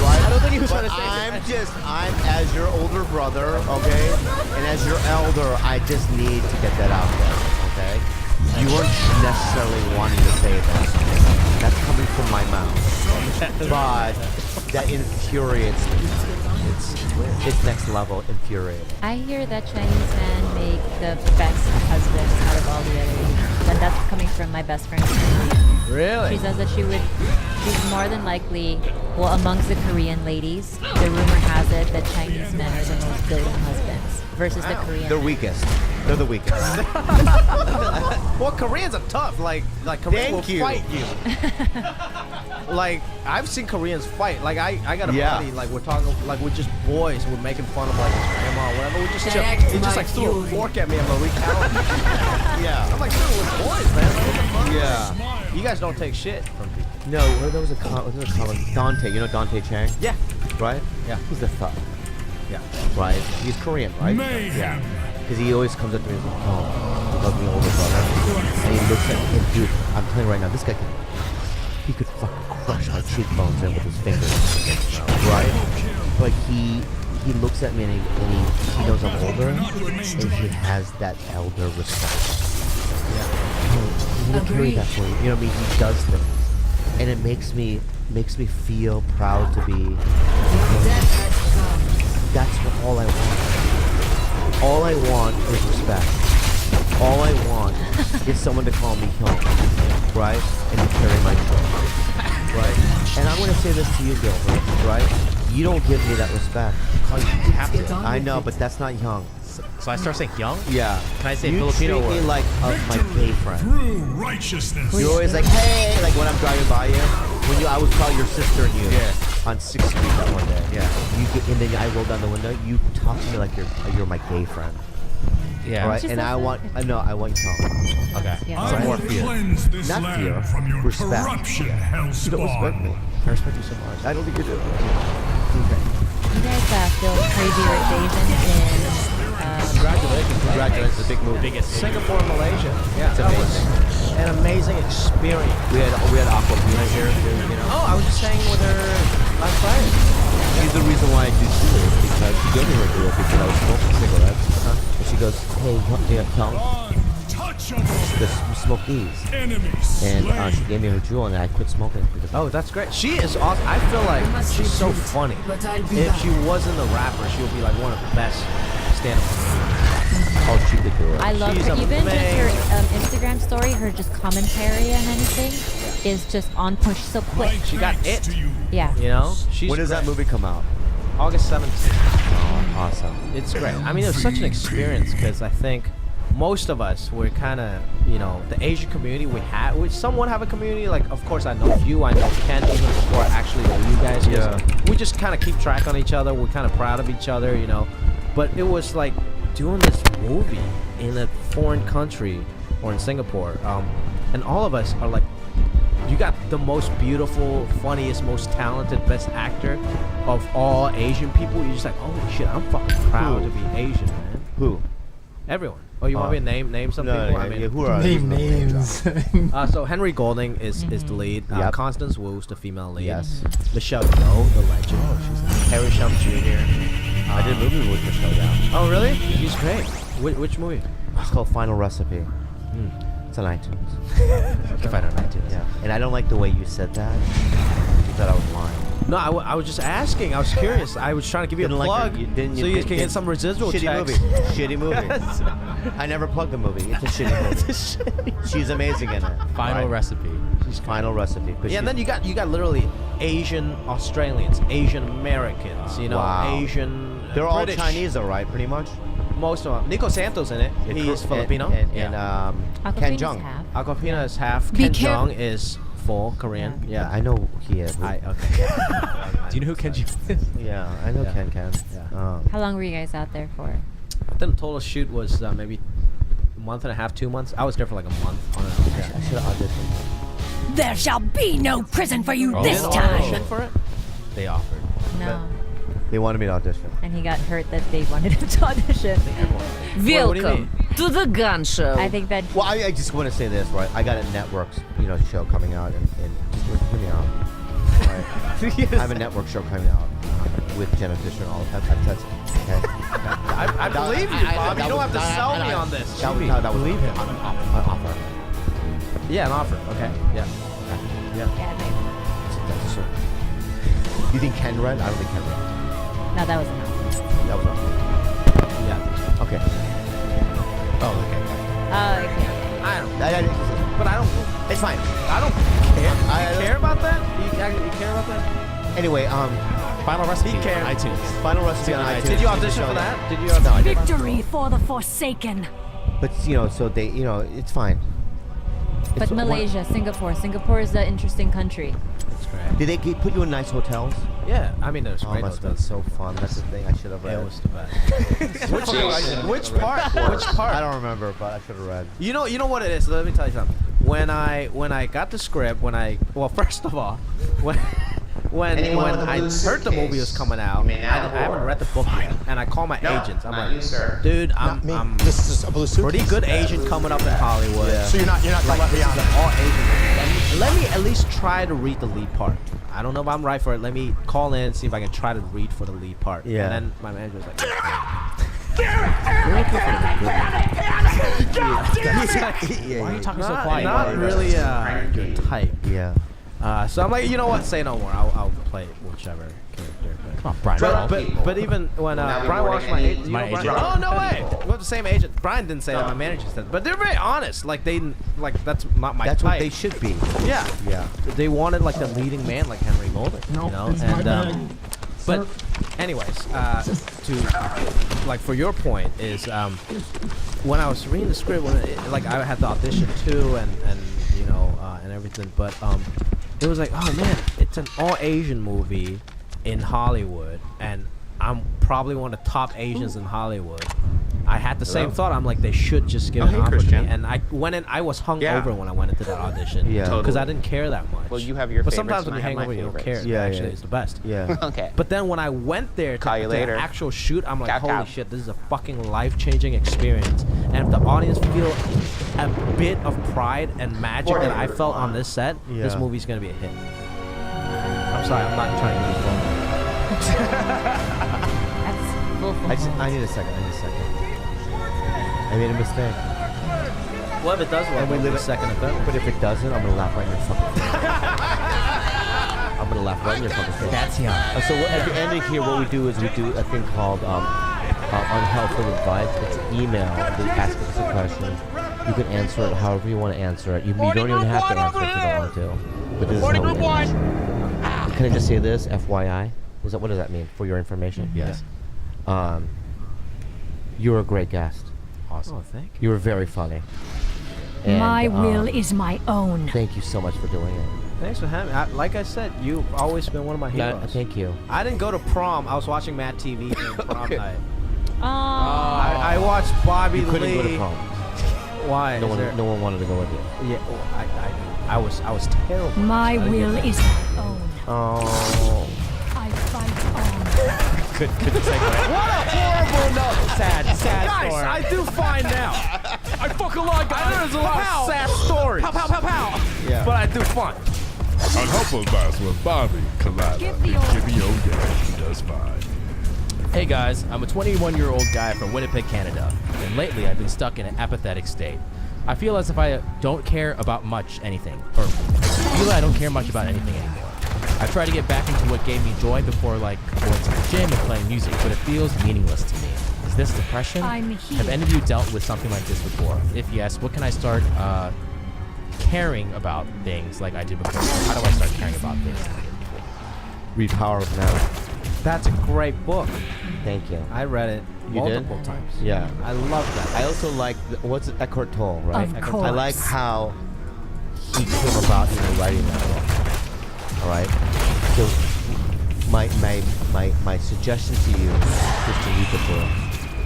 right? I don't think he was But trying to say it. I'm as your older brother, okay? And as your elder, I just need to get that out there, okay? You weren't necessarily wanting to say that. That's coming from my mouth. But that infuriates me. It's next level infuriating. I hear that Chinese men make the best husbands out of all the other Asians. And that's coming from my best friend. Really? She says that she's more than likely, well, amongst the Korean ladies, the rumor has it that Chinese men are the most doting husbands versus the Korean They're men. weakest. They're the weakest. Well, Koreans are tough. Like Koreans Thank will you. fight you. Like I've seen Koreans fight. Like I got a buddy. Like we're talking. Like we're just boys. We're making fun of like his grandma or whatever. We just chill. He just like threw a fork at me and we counted. Yeah. I'm like, dude, we're boys, man. Like, what the fuck? Yeah. You guys don't take shit from people. No, there was a comment. Dante, you know Dante Chang? Yeah. Right? Yeah. He's the thug. Yeah. Right? He's Korean, right? Yeah. Because he always comes up to me and says, oh, he loves me older brother. And he looks at me, dude, I'm telling you right now, this guy he could fucking crush my cheekbones in with his fingers. Right? But he looks at me and he knows I'm older, and he has that elder respect. He's gonna carry that for you. You know what I mean? He does things, and it makes me feel proud to be. That's what all I want. All I want is respect. All I want is someone to call me Hyung, right? And to carry my tray, right? And I'm gonna say this to you, Gilbert, right? You don't give me that respect. You have to. I know, but that's not Hyung. So I start saying young? Yeah. Can I say you Filipino treat me word? like my gay friend. True righteousness. You're always like, hey, like when I'm driving by you. I was calling your sister and you on 6th Street that one day. Yeah. And then I roll down the window. You talk to me like you're my gay friend. Yeah. Right, Just and I also- want I want Tong. Okay. Yeah. Some I more will fear. cleanse this Not land fear, from your respect. corruption, You don't respect me. hellspawn. I respect you so much. I don't think you do. You guys feel Crazy Rich Asian in Congratulations. It's a big movie. Biggest Singapore and Malaysia. Yeah, It's that amazing. was an amazing experience. We had Aquafina here. You know. Oh, I was just saying with her last Friday. She's the reason why I do do it because she gave me her do it because I was smoking cigarettes. And she goes, hey, what do you have Tong? Untouchable. Just smoke these. Enemy And slain. she gave me her jewel and I quit smoking. Because Oh, that's great. She is awesome. I feel like she's so funny. If she wasn't a rapper, she would be like one of the best stand-up comedians. oh, she could do it. I love She's her. Even just her amazing. Instagram story, her just commentary and anything is just on point. She's so quick. She got Thanks it. to you. Yeah. You know? She's When does that great. movie come out? August 17th. Oh, awesome. It's great. I mean, it was such an experience because I think most of us were kind of, you know, the Asian community we somewhat have a community. Like, of course, I know you, I know Ken, even before I actually know you guys. 'Cause Yeah. we just kind of keep track on each other. We're kind of proud of each other, you know. But it was like doing this movie in a foreign country or in Singapore, and all of us are like, you got the most beautiful, funniest, most talented, best actor of all Asian people. You're just like, holy shit, I'm fucking proud Who? to be Asian, man. Who? Everyone. Oh, you want me to name some people? I mean, who are Name names. so Henry Golding is the lead. Yep. Constance Wu's the female lead. Yes. Michelle Yeoh, the legend. Oh, she's Harry Shum Jr. I did a movie with Michelle Yeoh. Oh, really? She's great. Which movie? It's called Final Recipe. It's on iTunes. You can find it on iTunes. Yeah. And I don't like the way you said that. You thought I was lying. No, I was just asking. I was curious. I was trying to give you a Didn't like plug her. You didn't- so you you can get some residual Shitty checks. movie. Shitty movie. I never plugged the movie. It's a shitty movie. She's amazing in it. Final Right? recipe. She's Final Recipe. 'cause Yeah, and she- then you got literally Asian Australians, Asian Americans, you know, Wow. Asian. They're all British. Chinese, though, right? Pretty much. Most of them. Nico Santos in it. And He's Cor- Filipino. And yeah. Ken Aquafina's Jeong. half. Aquafina is half. Be Ken careful. Jeong is full Korean. Yeah, I know who he is. Okay. Do you know who Ken Jeong is? Yeah, I know Yeah. Ken. Yeah. How long were you guys out there for? I think the total shoot was maybe a month and a half, 2 months. I was there for like a month. On and off. I should have auditioned. There shall be no prison for you Oh. this Didn't time. audition for it? They offered. No. They wanted me to audition. And he got hurt that they wanted him to audition. What do you mean? Welcome to the gun show. I think that Well, I just want to say this, right? I got a network, show coming out, and just hear me out. Right? I have a network show coming out with Jenna Fisher and all that. That's okay. I believe you, Bob. You don't have to sell me on this. That was, that was Believe him. an offer. Yeah, an offer. Okay. Yeah. yeah, maybe. That's true. You think Ken read? I don't think Ken read. No, that was enough. That was awesome. Yeah. Okay. Oh, okay. Oh, okay. I don't. I- But I don't. it's fine. I don't care. I- You care about that? You care about that? Anyway, Final recipe. He cares. on iTunes. Final Recipe on iTunes. Did you audition for that? Did you audition? No, I didn't. Victory for the Forsaken. But so they, it's fine. But It's- Malaysia, Singapore. Singapore is an interesting country. That's great. Did they put you in nice hotels? Yeah, I mean, there's Oh, great must have been hotels. so fun. That's the thing I should have read. It was the best. Which part? Which part? I don't remember, but I should have read. You know what it is. Let me tell you something. When I got the script, first of all, when I heard the movie was coming out, I haven't read the book yet, and I call my agents. I'm like, dude, Not me. I'm This is a blue suit. pretty good Asian coming up in Hollywood. So you're not gonna let me This on. is an all Asian movie. Let me at least try to read the lead part. I don't know if I'm right for it. Let me call in and see if I can try to read for the lead part. Yeah. And then my manager was like, Why are you talking so quiet? Not really your type. Yeah. So I'm like, you know what? Say no more. I'll play whichever character. Come on, Brian. But even when Brian Walsh, my agent, you know agent. Brian? Oh no way! We have the same agent. Brian didn't say that. My manager said. But they're very honest. Like that's not my That's type. what they should be. Yeah. Yeah. They wanted like the leading man, like Henry Golding. No, you know. it's my bad. But anyways, to like for your point is when I was reading the script, like I had the audition too, and and everything, but it was like, oh man, it's an all Asian movie in Hollywood, and I'm probably one of the top Asians in Hollywood, I had the same Hello? thought. I'm like, they should just give Oh, an hey, offer to Christian. me. And I went in. I was hungover Yeah. when I went into that audition. Yeah. Because I Totally. didn't care that much. Well, you have your But favorites sometimes when and you I hang have over, my you don't care. favorites. Yeah, Actually, yeah. it's the best. Yeah. Okay. But then when I went there to Call you the later. actual shoot, I'm like, Cow, holy cow. shit, this is a fucking life-changing experience. And if the audience feel a bit of pride and magic that I felt on this set, this Yeah. movie's gonna be a hit. I'm sorry, I'm not trying to be phony. That's full I need a second. I made a mistake. Well, if it does, well, And we we'll live live a it- second and third. But if it doesn't, I'm gonna laugh right in your fucking face. I'm gonna laugh right in your fucking face. That's young. So at the end of here, what we do is we do a thing called unhelpful advice. It's an email. They ask us a question. You can answer it however you want to answer it. You don't even have to answer it if you don't want to. But this is how we end. Can I just say this, FYI? What does that mean? For your information? Yes. You're a great guest. Awesome. Oh, thank you. You were very funny. And, My will is my own. Thank you so much for doing it. Thanks for having me. Like I said, you've always been one of my heroes. Thank you. I didn't go to prom. I was watching Mad TV during prom night. Oh. I watched Bobby You couldn't Lee. go to prom. Why? No Is there- one wanted to go with you. Yeah, well, I was terrible. My I didn't will get- is my own. Oh. I fight on. What a horrible note. Sad Guys, story. I do find out. I fuck a lot, guys. I know there's a lot of sad stories. Pow, pow, pow, pow. Yeah. But I do fun. Unhelpful advice with Bobby Kalila. Give the old- Give me old dad. He does fine. Hey guys, I'm a 21-year-old guy from Winnipeg, Canada, and lately I've been stuck in an apathetic state. I feel as if I don't care about anything anymore. I try to get back into what gave me joy before, like going to the gym and playing music, but it feels meaningless to me. Is this depression? I'm here. Have any of you dealt with something like this before? If yes, what can I start caring about things like I did before? How do I start caring about things like I did before? Read Power of Now. That's a great book. Thank you. I read it You did? multiple times. Yeah. I love that. I also like what's it, Eckhart Tolle, right? Of I like course. how he came about writing that book. All right. So my suggestion to you is to read the book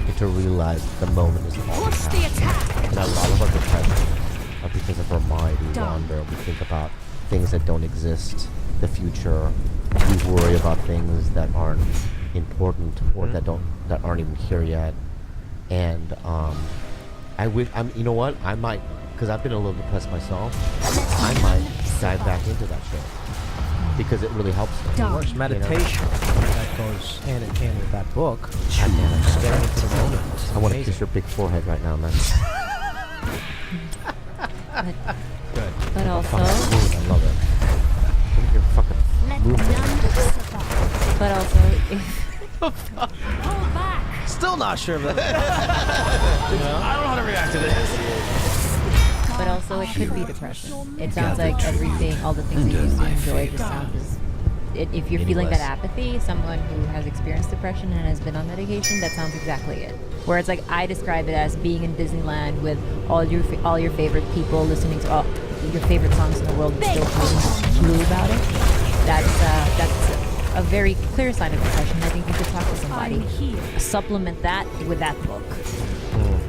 and to realize the moment is all we Push the have. attack. And a lot of our depression are because of our mind. We Done. wander. We think about things that don't exist. The future. We worry about things that aren't important or that aren't even here yet. And I wish you know what? I might, because I've been a little depressed myself. I might dive back into that shit because it really helps me. Done. Of course, meditation that goes hand in hand with that book. God damn it. Just getting into the moment. It's I want to amazing. kiss your big forehead right now, man. Good. But also, Ooh, I love it. Look at your fucking Let movement. none survive. but also, if Hold back. Still not sure of that. I don't know how to react to this. But also, it could be depression. It sounds like everything, all the things you used to enjoy, just sounds. If you're feeling that apathy, someone who has experienced depression and has been on medication, that sounds exactly it. Where it's like I describe it as being in Disneyland with all your favorite people, listening to all your favorite songs in the world, but still feeling blue about it. That's a very clear sign of depression. I think you could talk to somebody. I'm here. Supplement that with that book.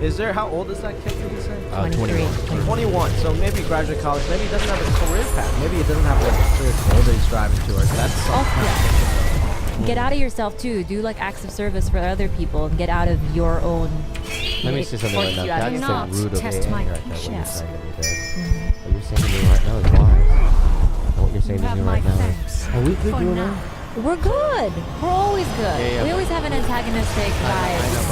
Is there, how old is that kid, did you say? 23. 21, so maybe he graduated college. Maybe he doesn't have a career path. Maybe he doesn't have like a clear goal that he's driving towards. That's something. Get out of yourself too. Do like acts of service for other people and get out of your own. Let me say something right now. That's Not the root of test AA my right there. What you're patience. saying to me, babe. What you're saying to me right now is wise. And what you're saying to have me my right now thanks is, are we for doing now. that? We're good. We're always good. Yeah, We always have an antagonistic I vibe. know,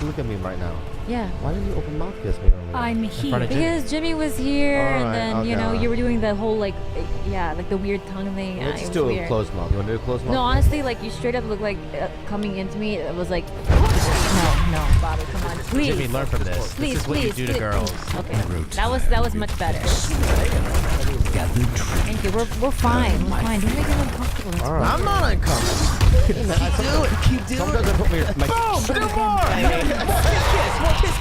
but look at me right now. Yeah. Why didn't you open mouth kiss me earlier? I'm front of here. Jimmy. Because Jimmy was here, Alright, and then you okay, know alright. you were doing the whole like, like the weird tongue thing. Let's it just was do a weird. closed mouth. You want to do a closed mouth? No, honestly, like you straight up looked like coming into me. It was like, no, Bobby, come on, please. Jimmy, learn from this. Please, This is what please, you do to please. girls. Okay, that was much better. Thank you. We're fine. We're fine. Don't make it uncomfortable. It's Alright. I'm not uncomfortable. Keep Sometimes I put my Boom! Do more! More kiss.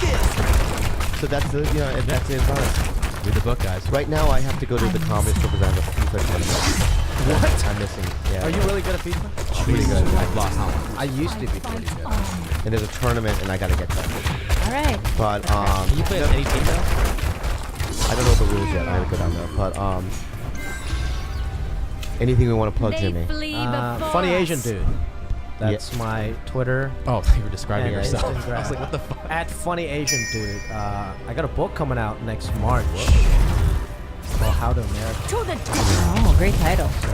So that's the that's the advice. Read the book, guys. Right now I have to go to the comedy store because I have a few minutes. What? I'm missing. Yeah. Are you really good at FIFA? pretty good? I've lost. I used to be pretty good. And there's a tournament, and I gotta get that. All right. But Can you play as any team though? I don't know the rules yet. I gotta go down there. But anything we want to plug, Jimmy? Funny Asian dude. That's my Twitter. Oh, you were describing and yourself. Instagram. I was like, what the fuck? At Funny Asian Dude. I got a book coming out next March. Called How to America. Oh, great title. So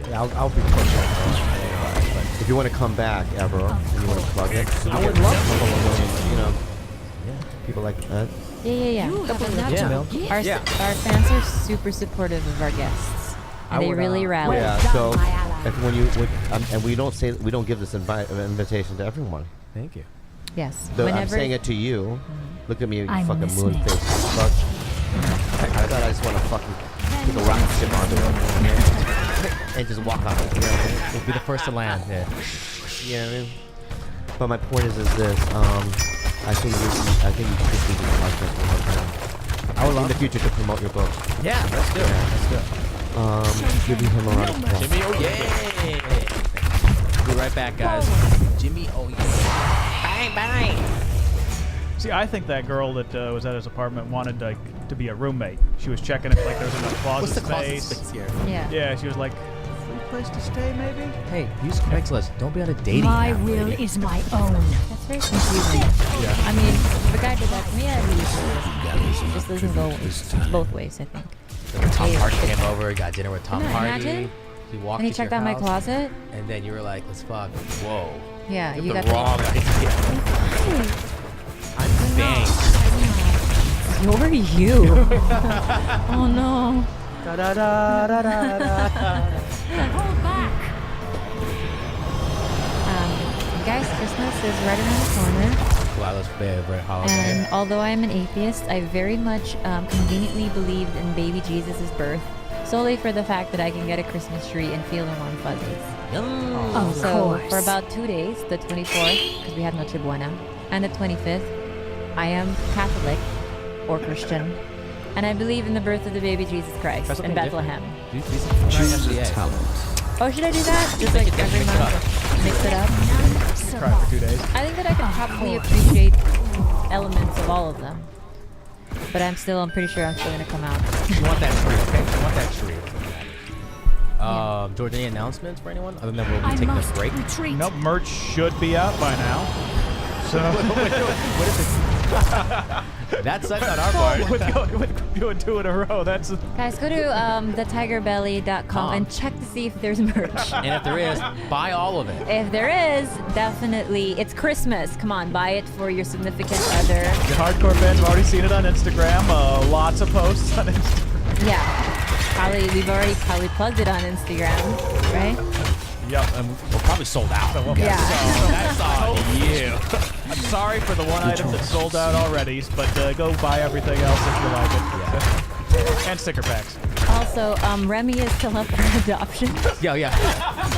yeah, I'll be pushing. If you want to come back ever, and you want to plug it, I would love to. you know, people like that. Yeah. Yeah. Our fans are super supportive of our guests. I And they would, really rally. Yeah. So, when you and we don't give this invitation to everyone. Thank you. Yes. I'm Whenever. saying it to you. Look at me, you I'm fucking listening. moon face. Fuck. I thought I just want to fucking take a rocket ship onto it and just walk on it. You know what I mean? We'll be the first to land. Yeah. You know what I mean? But my point is this. I think you should just do this podcast one more time. I would love in the future to promote your book. Yeah, let's do it. Let's do it. Giving him a round of applause. Jimmy, oh yeah! We'll be right back, guys. Jimmy, oh yeah! Bang, bang! See, I think that girl that was at his apartment wanted to be a roommate. She was checking if like there was enough closet What's the closet space. space here? Yeah. Yeah, she was like, free place to stay maybe? Hey, use Craigslist. Don't be on a dating My app, will lady. is my own. That's very confusing. Yeah. I mean, the guy did that to me. At least it just doesn't go both ways. I think. Then when Tom Hardy came over, got dinner with Tom No, Hardy. imagine. He walked And he into checked your out my house, closet. and then you were like, "Let's fuck." Whoa. Yeah, you the got wrong idea. I'm bang. You're you. Oh no. Hold back. Guys, Christmas is right around the corner. Lala's favorite holiday. And although I am an atheist, I very much conveniently believed in baby Jesus' birth, solely for the fact that I can get a Christmas tree and feel the warm fuzzies. Of So course. for about 2 days, the 24th, because we have Noche Buena, and the 25th, I am Catholic or Christian, and I believe in the birth of the baby Jesus Christ Try in something Bethlehem. Choose a talent. Oh, should I do that? Just like every month, mix it up. Try it for 2 days. I think that I can probably appreciate elements of all of them. But I'm pretty sure I'm still gonna come out. You want that tree, okay? You want that tree. George, any announcements for anyone? Other than we'll be I taking a must break? retreat. Nope, merch should be out by now. So What is it? That sucks on our part. with doing 2 in a row, that's Guys, go to thetigerbelly.com and check to see if there's merch. And if there is, buy all of it. If there is, definitely. It's Christmas. Come on, buy it for your significant other. the hardcore fans have already seen it on Instagram. Lots of posts on Instagram. Yeah. We've already plugged it on Instagram, right? Yep. We're probably sold out. Yeah. So that's on you. I'm sorry for the one item that's sold out already, but go buy everything else if you like it. And sticker packs. Also, Remy is still up for adoption. Yeah.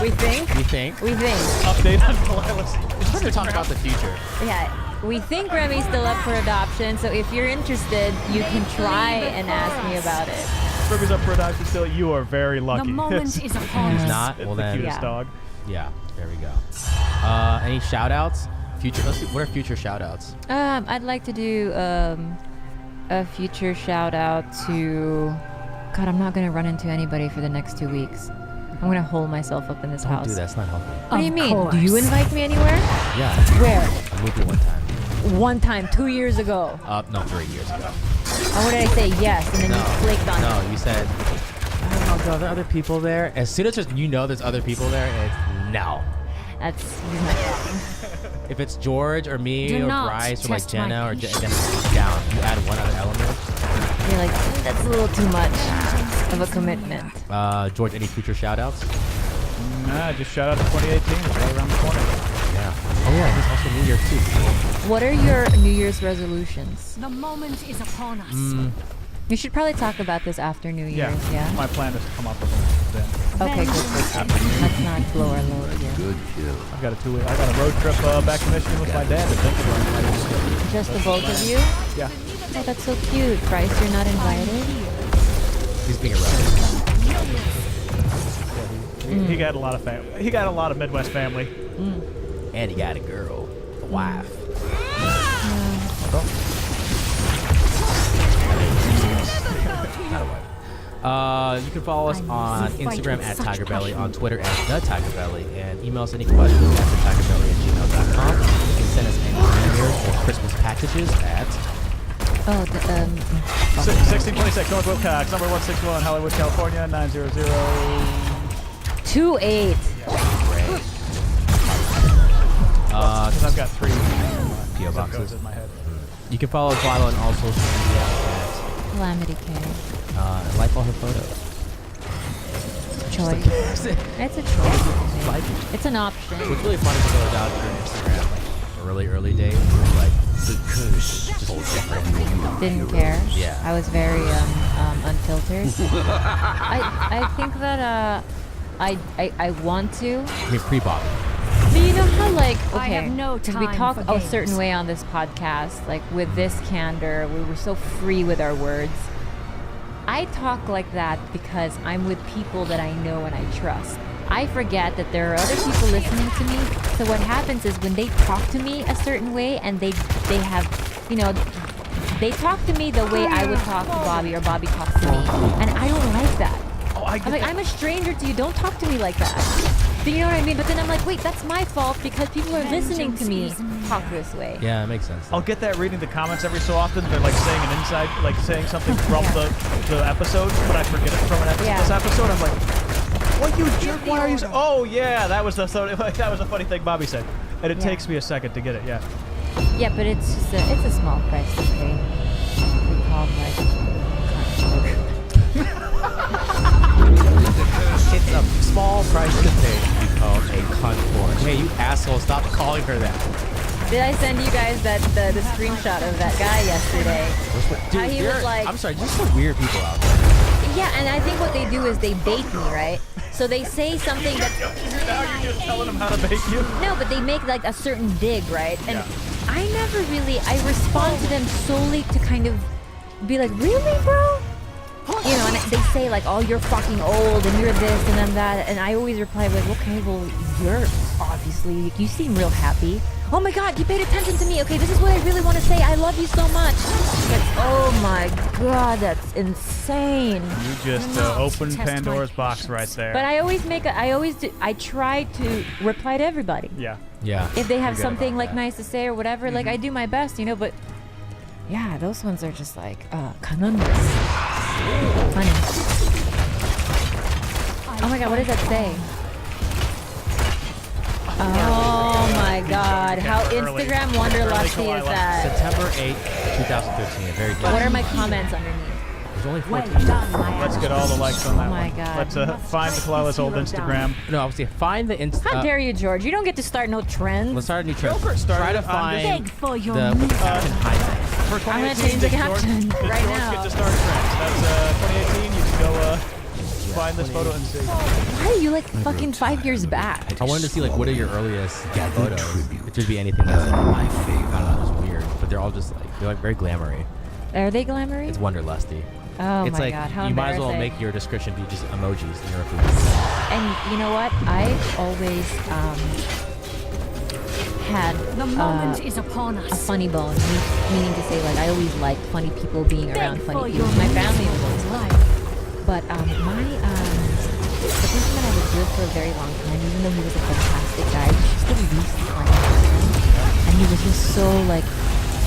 We think. You think? We think. Update on Delilah's We're going to talk about the future. Yeah. We think Remy's still up for adoption, so if you're interested, you can try and ask me about it. Ruby's up for adoption still. You are very lucky. The moment is upon He's us. not? It's Well the then, cutest Yeah. dog. yeah. There we go. Any shout outs? Future. Let's see, what are future shout outs? I'd like to do a future shout out to. God, I'm not gonna run into anybody for the next 2 weeks. I'm gonna hole myself up in this Don't house. do that. It's not healthy. What do you Of mean? Do you course. invite me anywhere? Yeah. Where? I moved here one time. One time, 2 years ago. No, 3 years ago. Oh, what did I say? Yes, and then you clicked on No, it. you said, I don't know, are there other people there? As soon as there's other people there, it's no. That's If it's George or me Do or not Bryce or like test my Jenna or then it's down. You add one other element. you're like that's a little too much of a commitment. George, any future shout outs? Nah, just shout out to 2018. It's right around the corner. Yeah. Oh yeah, it's also New Year's too. What are your New Year's resolutions? The moment is upon us. You should probably talk about this after New Year's. Yeah. My plan is to come up with them then. Okay, good. Let's not blow our load here. I got a road trip back to Michigan with my dad to think about. Just the both of you? Yeah. Oh, that's so cute. Bryce, you're not invited. He's being a rebel. He got a lot of family. He got a lot of Midwest family. And he got a girl, a wife. Not a wife. You can follow us on Instagram at TigerBelly, on Twitter at TheTigerBelly, and email us any questions at thetigerbelly@gmail.com. You can send us any New Year's or Christmas packages at 1626 North Wilcox, number 161, Hollywood, California, 90028. Because I've got 3 P.O. boxes. in my head. You can follow us live on all social media Calamity K. at like all her photos. Choice. It's a choice. Like it. It's an option. What's really funny to go down through Instagram, like really early days, was like the curse just Didn't care. Yeah. I was very unfiltered. I think that I want to. pre-bought. But you know how like I have no because we time talk for a games. certain way on this podcast, like with this candor, we were so free with our words. I talk like that because I'm with people that I know and I trust. I forget that there are other people listening to me. So what happens is when they talk to me a certain way and they have, you know, they talk to me the way I would talk to Bobby or Bobby talks to me, and I don't like that. I'm like, I'm a stranger to you. Don't talk to me like that. Do you know what I mean? But then I'm like, wait, that's my fault because people are listening to me talk this way. Yeah, it makes sense. I'll get that reading the comments every so often. They're like saying an inside, like saying something from the episode, but I forget it from this episode. I'm like, what you jerk? Why are you? Oh yeah, that was the that was a funny thing Bobby said, and it takes me a second to get it. Yeah. Yeah, but it's just it's a small price to pay. We call like. It's a small price to pay to be called a cunt whore. Hey, you asshole, stop calling her that. Did I send you guys the screenshot of that guy yesterday? How he was like, I'm sorry, just some weird people out there. yeah, and I think what they do is they bait me, right? So they say something that's Now you're just telling them how to bait you. no, but they make like a certain dig, right? And I never really, I respond to them solely to kind of be like, really, bro? You know, and they say like, oh, you're fucking old and you're this and then that, and I always reply like, okay, well, you're obviously, you seem real happy. Oh my God, you paid attention to me. Okay, this is what I really want to say. I love you so much. Like, oh my God, that's insane. You just opened Pandora's box right there. But I always I try to reply to everybody. Yeah. Yeah. If they have something like nice to say or whatever, like I do my best, you know, but yeah, those ones are just like, conundrums. Funny. Oh my God, what does that say? Oh my God, how Instagram Wanderlusty is that? September 8th, 2013. A very good. What are my comments underneath? There's only 14. Let's get all the likes on that my one. God. Let's find the Kalila's old Instagram. No, I was saying find the How dare you, George? You don't get to start no trends. Let's start a new trend. Go for it. Start Try it. to I'm find just- the caption highlight. For I'm gonna 2018, change the did George- caption did right George now. get to start trends. That's 2018. You can go find this photo and see. Why are you like fucking 5 years back? I wanted to see like what are your earliest photos. It should be anything that's like, my favorite. I don't know, just weird, but they're all just like they're like very glamoury. Are they glamoury? It's Wanderlusty. Oh It's my like God, how you might as well embarrassing. make your description be just emojis in your And you know what? I've always had The moment is upon a us. funny bone, meaning to say like I always liked funny people being around Beg for funny your people. My family was always life. But the person that I was with for a very long time, even though he was a fantastic guy, he was just the least funny person. And he was just so like,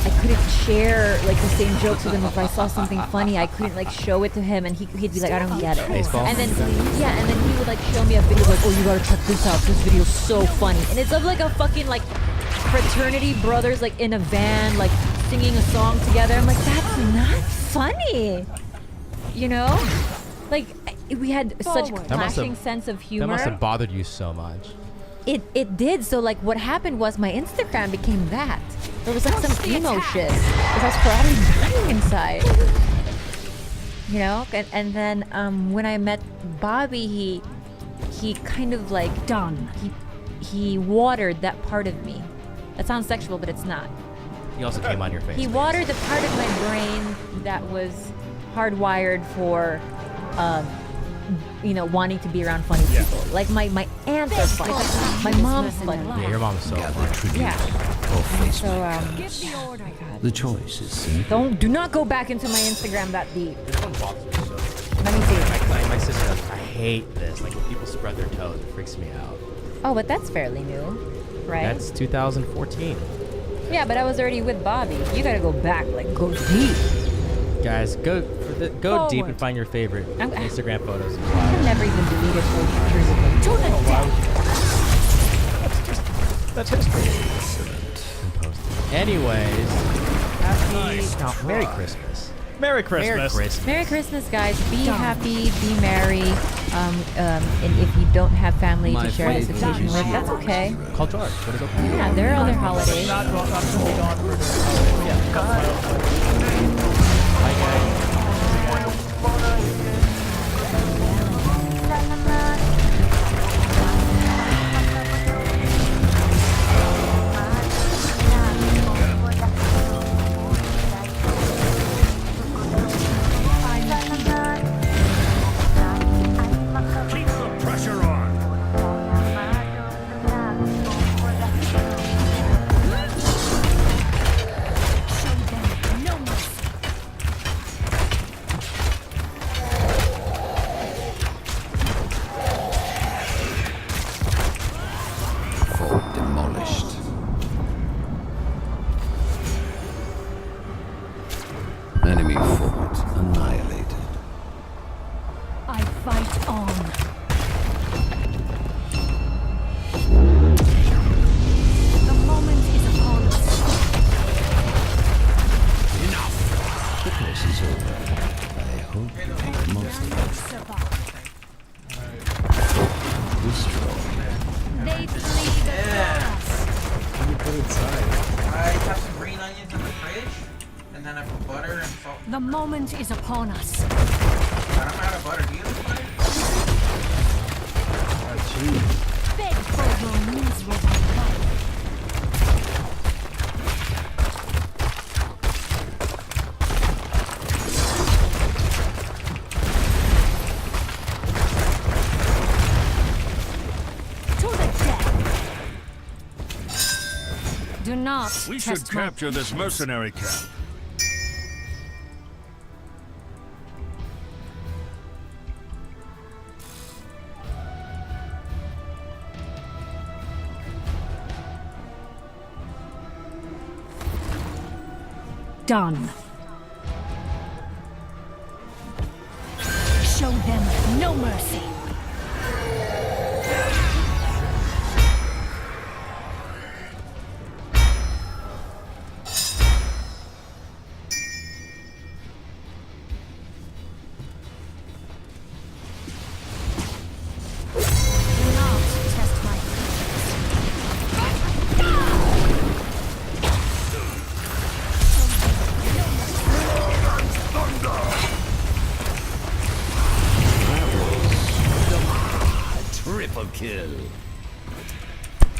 I couldn't share like the same jokes with him. If I saw something funny, I couldn't like show it to him, and he'd be like, I don't get it. Baseball? And then and then he would like show me a video like, oh, you gotta check this out. This video's so funny, and it's of like a fucking like fraternity brothers like in a van like singing a song together. I'm like, that's not funny, you know? Like we had such clashing sense of humor. That must have bothered you so much. It did. So like what happened was my Instagram became that. There was like some emo shit. Because I was probably dying inside. You know? And then when I met Bobby, he kind of like he watered that part of me. That sounds sexual, but it's not. He also came on your face. He watered the part of my brain that was hardwired for wanting to be around funny people. Like my aunts are funny. My mom's funny. Yeah, your mom's so funny. Yeah. So The choice is simple. do not go back into my Instagram that deep. This one bothers me so. Let me see. My sister does. I hate this. Like when people spread their toes, it freaks me out. Oh, but that's fairly new, right? That's 2014. Yeah, but I was already with Bobby. You gotta go back, like go deep. Guys, go deep and find your favorite Instagram photos. I've never even deleted 4 pictures of them. That's history. Anyways, Merry Christmas. Merry Christmas. Merry Christmas. Merry Christmas, guys. Be happy, be merry. And if you don't have family to share this occasion with, that's okay. Call George. What is okay? Yeah, there are other holidays. Not going to be gone for Bye, guys. Keep the pressure on. Fort demolished. Enemy fort annihilated. I fight on. The moment is upon us. The course is over. I hope you make the most of it. Destroy. They flee before us. I have some green onions in the fridge, and then I put butter and salt. The moment is upon us. But I'm out of butter. Do you have butter? Beg for your miserable life. To the death. Do not We should test my capture this patience. mercenary camp. Done. Show them no mercy. Do not test my Triple kill.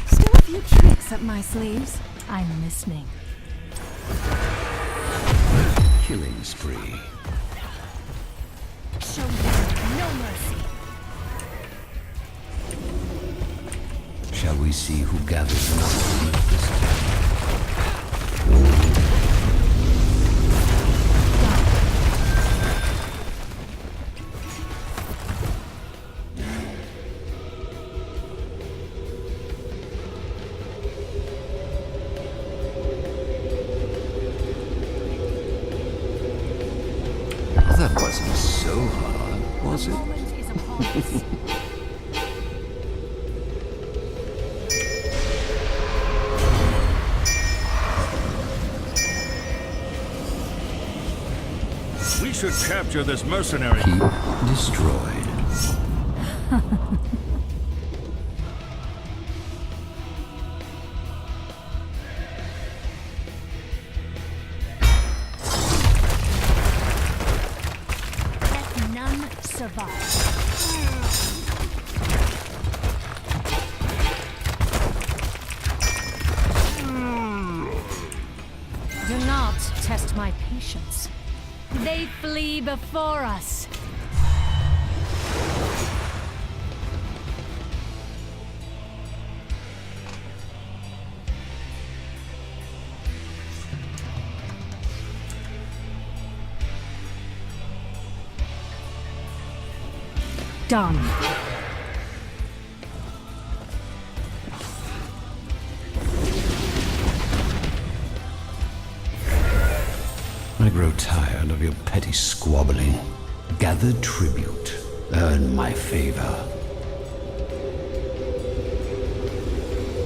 Still a few tricks up my sleeves. I'm listening. Killing spree. Show them no mercy. Shall we see who gathers enough this time? That wasn't so hard, was it? Moment is upon us. We should capture this mercenary. Keep destroyed. Let none survive. Do not test my patience. They flee before us. done. I grow tired of your petty squabbling. Gather tribute. Earn my favor.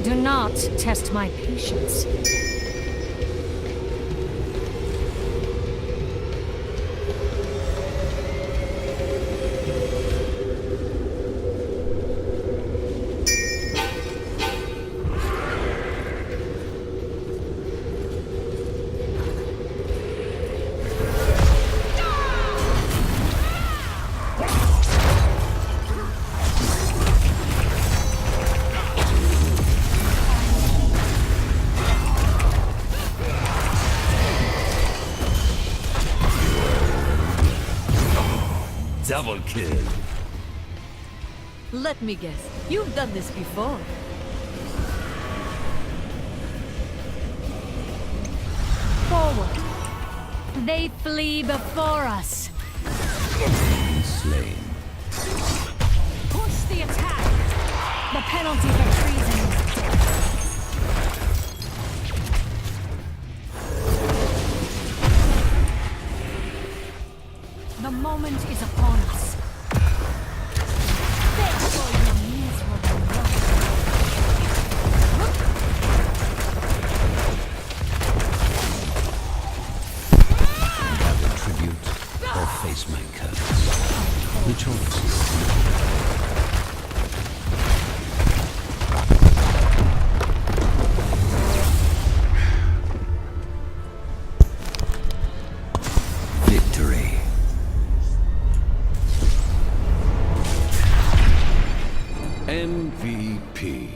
Do not test my patience. Double kill. Let me guess. You've done this before. Forward. They flee before us. Slain. Push the attack. The penalty for treason is death. The moment is upon us. Therefore, you miserable Gather tribute or face my curse. The choice. Victory. MVP.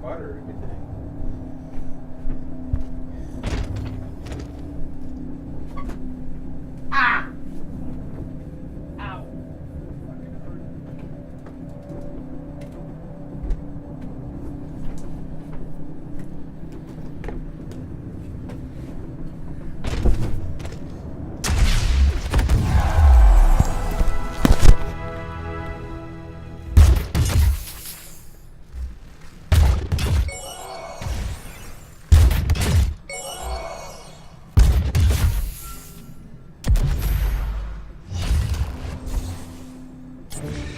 Butter. Ah! Ow! Later.